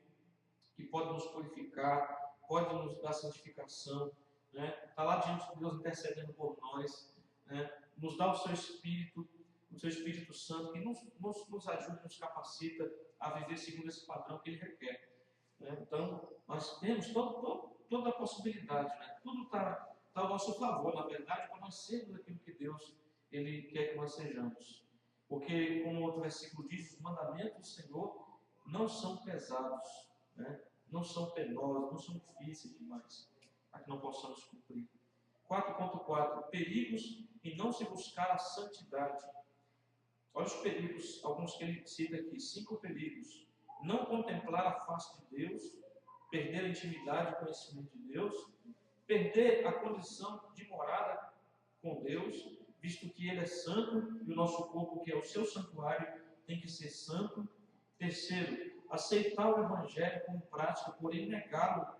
C: que pode nos purificar, pode nos dar santificação, né? Está lá diante de Deus intercedendo por nós, né? Nos dá o seu Espírito Santo, que nos ajuda, nos capacita a viver segundo esse padrão que Ele requer. Né? Então, nós temos toda a possibilidade, né? Tudo está ao nosso favor, na verdade, para nós sermos aquilo que Deus Ele quer que nós sejamos. Porque, como outro versículo diz, os mandamentos do Senhor não são pesados, né? Não são penosos, não são difíceis demais, para que não possamos cumprir. 4.4. Perigos em não se buscar a santidade. Olha os perigos, alguns que ele cita aqui, 5 perigos. Não contemplar a face de Deus, perder a intimidade e o conhecimento de Deus, perder a condição de morada com Deus, visto que Ele é santo e o nosso corpo, que é o seu santuário, tem que ser santo. Terceiro, aceitar o Evangelho como prática, porém negá-lo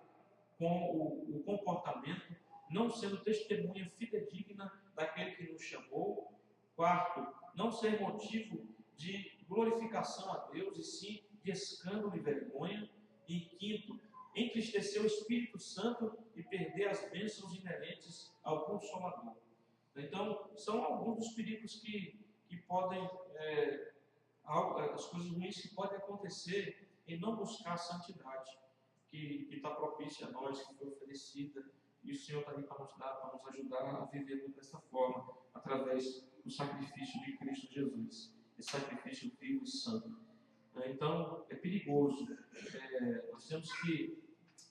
C: com o comportamento, não sendo testemunha fidedigna daquele que nos chamou. Quarto, não ser motivo de glorificação a Deus, e sim de escândalo e vergonha. E quinto, entristecer o Espírito Santo e perder as bênçãos inerentes ao Consolador. Então, são alguns dos perigos que podem, as coisas ruins que podem acontecer em não buscar a santidade, que está propícia a nós, que foi oferecida, e o Senhor está ali para nos ajudar a viver dessa forma, através do sacrifício de Cristo Jesus, esse sacrifício vivo e santo. Então, é perigoso. Nós temos que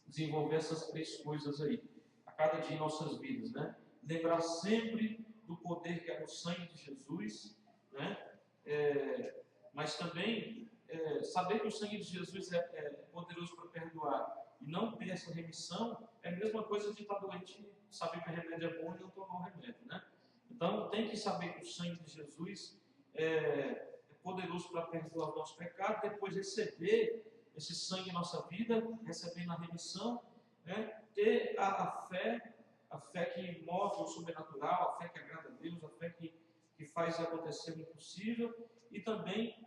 C: desenvolver essas 3 coisas aí, a cada dia em nossas vidas, né? Lembrar sempre do poder que é o sangue de Jesus, né? Mas também saber que o sangue de Jesus é poderoso para perdoar e não ter essa remissão é a mesma coisa de estar doente, saber que o remédio é bom e não tomar o remédio, né? Então tem que saber que o sangue de Jesus é poderoso para perdoar o nosso pecado, depois receber esse sangue em nossa vida, recebendo a remissão, né? Ter a fé que move o sobrenatural, a fé que agrada a Deus, a fé que faz acontecer o impossível, e também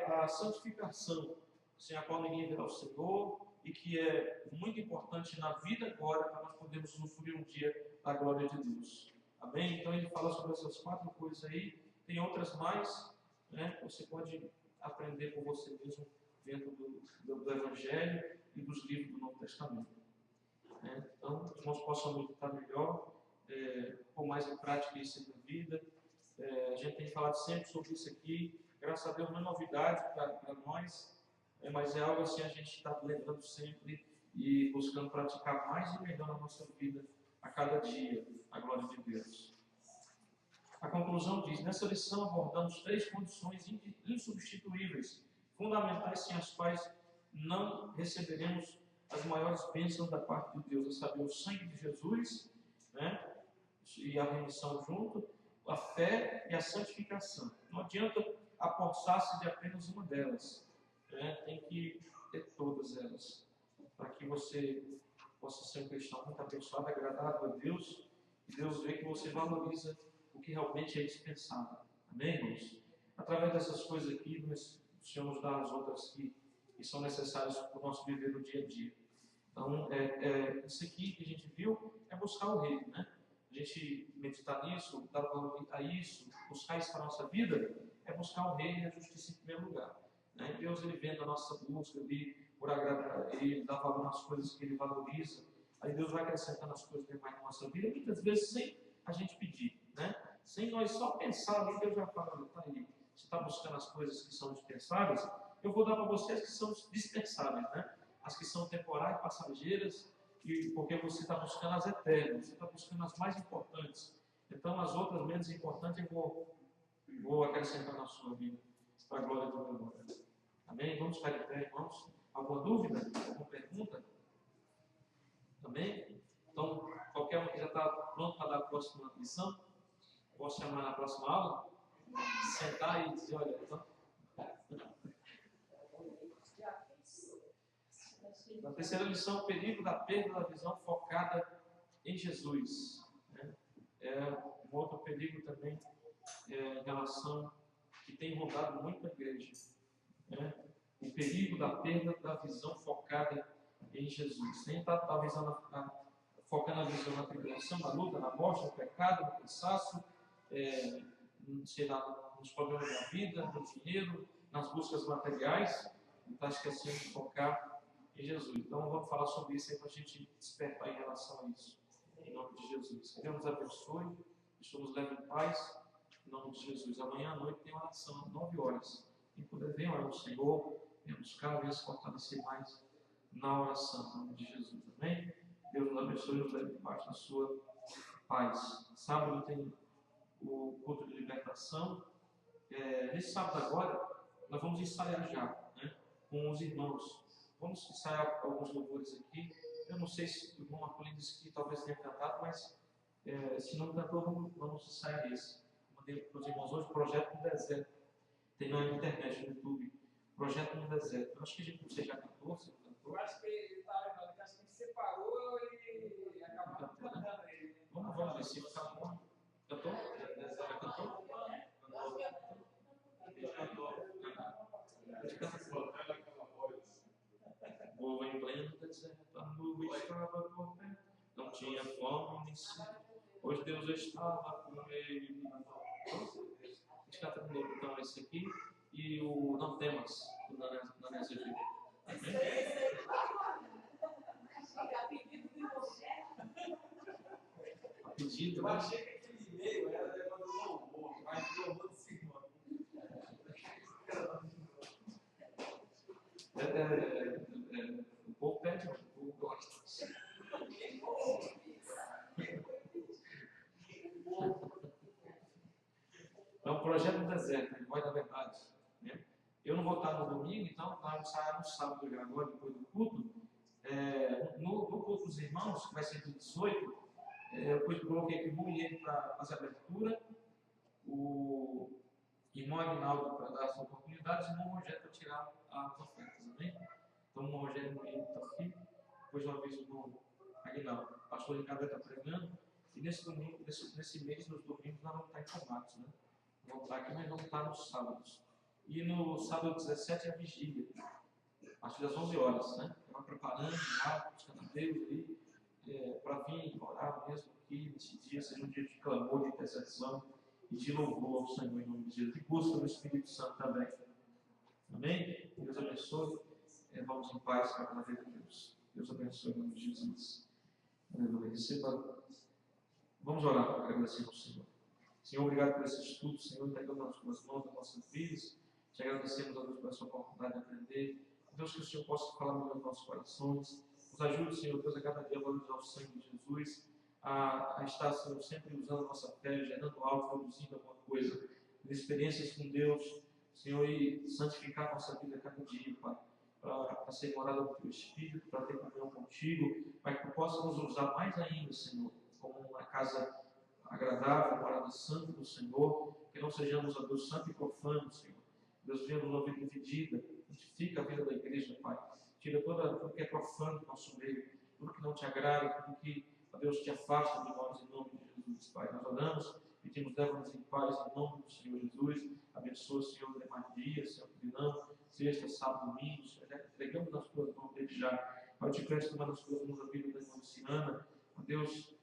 C: a santificação, sem a qual ninguém verá o Senhor, e que é muito importante na vida agora, para nós podermos usufruir um dia da glória de Deus. Amém? Então ele fala sobre essas 4 coisas aí, tem outras mais, né? Você pode aprender por você mesmo dentro do Evangelho e dos livros do Novo Testamento. Então, os irmãos possam meditar melhor, pôr mais em prática isso na vida. A gente tem falado sempre sobre isso aqui, graças a Deus não é novidade para nós, mas é algo assim a gente está lembrando sempre e buscando praticar mais e melhor na nossa vida a cada dia, a glória de Deus. A conclusão diz: nessa lição abordamos 3 condições insubstituíveis, fundamentais, sem as quais não receberemos as maiores bênçãos da parte de Deus, a saber, o sangue de Jesus, né? E a remissão junto, a fé e a santificação. Não adianta apossar-se de apenas uma delas, né? Tem que ter todas elas, para que você possa ser um cristão muito abençoado, agradável a Deus, e Deus vê que você valoriza o que realmente é dispensável. Amém, irmãos? Através dessas coisas aqui, o Senhor nos dá as outras que são necessárias para o nosso viver no dia a dia. Então, isso aqui que a gente viu é buscar o reino, né? A gente meditar nisso, dar valor a isso, buscar isso para a nossa vida, é buscar o reino e a justiça em primeiro lugar. Né? Deus, Ele vendo a nossa busca ali por agradar a Ele, dar valor nas coisas que Ele valoriza. Aí Deus vai acrescentando as coisas demais na nossa vida, muitas vezes sem a gente pedir, né? Sem nós só pensar ali, Deus já fala, tá aí, você está buscando as coisas que são dispensáveis, eu vou dar para vocês que são dispensáveis, né? As que são temporárias, passageiras, e porque você está buscando as eternas, você está buscando as mais importantes. Então, as outras menos importantes eu vou acrescentar na sua vida, para a glória do meu nome. Amém? Vamos ficar de pé, irmãos. Alguma dúvida? Alguma pergunta? Amém? Então, qualquer um que já está pronto para dar a próxima lição, posso chamar na próxima aula? Sentar e dizer, olha, então. Na terceira lição, o perigo da perda da visão focada em Jesus. Né? É um outro perigo também em relação que tem rondado muito a igreja. Né? O perigo da perda da visão focada em Jesus. Sem estar talvez focando a visão na tribulação, na luta, na morte, no pecado, no cansaço, sei lá, nos problemas da vida, no dinheiro, nas buscas materiais, e está esquecendo de focar em Jesus. Então vamos falar sobre isso aí para a gente despertar em relação a isso. Em nome de Jesus. Que Deus nos abençoe, que nos leve em paz, em nome de Jesus. Amanhã à noite tem oração às 9 horas. Quem puder vir orar ao Senhor, venha buscar, venha se fortalecer mais na oração, em nome de Jesus. Amém? Deus nos abençoe e nos leve em paz na sua paz. Sábado tem o culto de libertação. Nesse sábado agora, nós vamos ensaiar já, né, com os irmãos. Vamos ensaiar alguns louvores aqui. Eu não sei se o irmão Marcolino disse que talvez tenha cantado, mas se não cantou, vamos ensaiar esse. Mandei para os irmãos hoje, Projeto no Deserto. Tem na internet, no YouTube, Projeto no Deserto. Eu acho que você já cantou, você não cantou?
D: Eu acho que ele está lembrando, acho que separou e acabou cantando ele.
C: Vamos ver se fica bom. Cantou? Já cantou? Voa em pleno deserto, a nuvem estava por perto, não tinha fome nem sede, pois Deus estava com ele. A gente canta de novo então esse aqui e o Não Temas, do Nanese Filho. A pedido,
A: Eu
C: né?
A: achei que aquele e-mail era negócio do louvor, mas o louvor do Senhor.
C: O povo pede, o povo gosta. É um projeto do deserto, ele vai da verdade. Né? Eu não vou estar no domingo, então vamos ensaiar no sábado já agora, depois do culto. No culto dos irmãos, que vai ser de 18, eu coloquei aqui o irmão Iene para fazer a abertura, o irmão Aguinaldo para dar as oportunidades, e o irmão Rogério para tirar as ofertas, amém? Então o irmão Rogério está aqui, depois uma vez o irmão Aguinaldo. O pastor Ricardo está pregando, e nesse mês, nos domingos, nós vamos estar informados, né? Vamos estar aqui, mas vamos estar nos sábados. E no sábado 17 é a vigília, a partir das 11 horas, né? Estava preparando já, buscando a Deus ali, para vir orar mesmo aqui nesse dia, seja um dia de clamor, de intercessão e de louvor ao Senhor em nome de Jesus, e busca do Espírito Santo também. Amém? Deus abençoe. Vamos em paz para a glória de Deus. Deus abençoe em nome de Jesus. Aleluia. Receba. Vamos orar para agradecer ao Senhor. Senhor, obrigado por esse estudo, Senhor, entregamos nas tuas mãos, nas nossas vidas. Te agradecemos, a Deus, pela sua oportunidade de aprender. Deus, que o Senhor possa falar melhor nos nossos corações. Nos ajude, Senhor, Deus, a cada dia a valorizar o sangue de Jesus, a estar, Senhor, sempre usando a nossa fé, gerando algo, produzindo alguma coisa, experiências com Deus, Senhor, e santificar a nossa vida a cada dia, Pai, para ser morada do Teu Espírito, para ter comunhão contigo, para que Tu possa nos usar mais ainda, Senhor, como uma casa agradável, morada santa do Senhor, que não sejamos, ó Deus, santo e profano, Senhor. Deus, venha nos ouvir dividida, santifica a vida da igreja, Pai. Tira tudo que é profano do nosso meio, tudo que não te agrada, tudo que, ó Deus, te afasta de nós, em nome de Jesus, Pai. Nós oramos, pedimos, leva-nos em paz, em nome do Senhor Jesus. Abençoa, Senhor, demais dias, Senhor, que não, sexta, sábado, domingo, Senhor, entregamos nas tuas mãos desde já. Pai, te peço tomar nas tuas mãos a vida da irmã Luciana, ó Deus,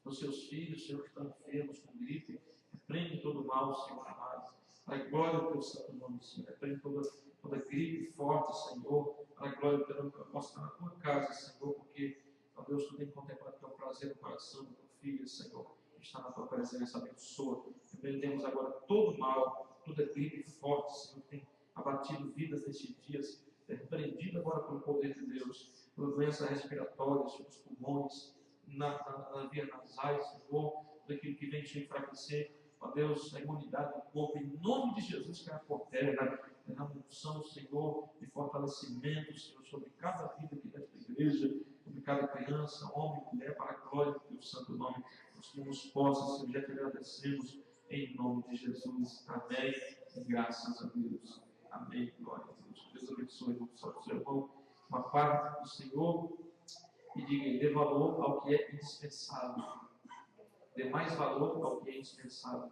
C: os seus filhos, Senhor, que estão enfermos com gripe, repreende todo o mal, Senhor amado. Pai, glória ao teu santo nome, Senhor, repreende toda toda gripe forte, Senhor, para a glória do teu nome, possa estar na tua casa, Senhor, porque, ó Deus, tu tem contemplado que é o prazer do coração da tua filha, Senhor, que está na tua presença, abençoa. Repreendemos agora todo mal, toda gripe forte, Senhor, que tem abatido vidas nestes dias, repreendido agora pelo poder de Deus, por doenças respiratórias, nos pulmões, na via nasais, Senhor, daquilo que vem te enfraquecer, ó Deus, a imunidade do corpo, em nome de Jesus, que é por terra, derrama unção, Senhor, de fortalecimento, Senhor, sobre cada vida aqui desta igreja, sobre cada criança, homem, mulher, para a glória do teu santo nome, que nos possa, Senhor, já te agradecemos, em nome de Jesus, amém, e graças a Deus, amém, glória a Deus, Deus abençoe o seu irmão, uma parte do Senhor, e diga, dê valor ao que é indispensável, dê mais valor ao que é indispensável.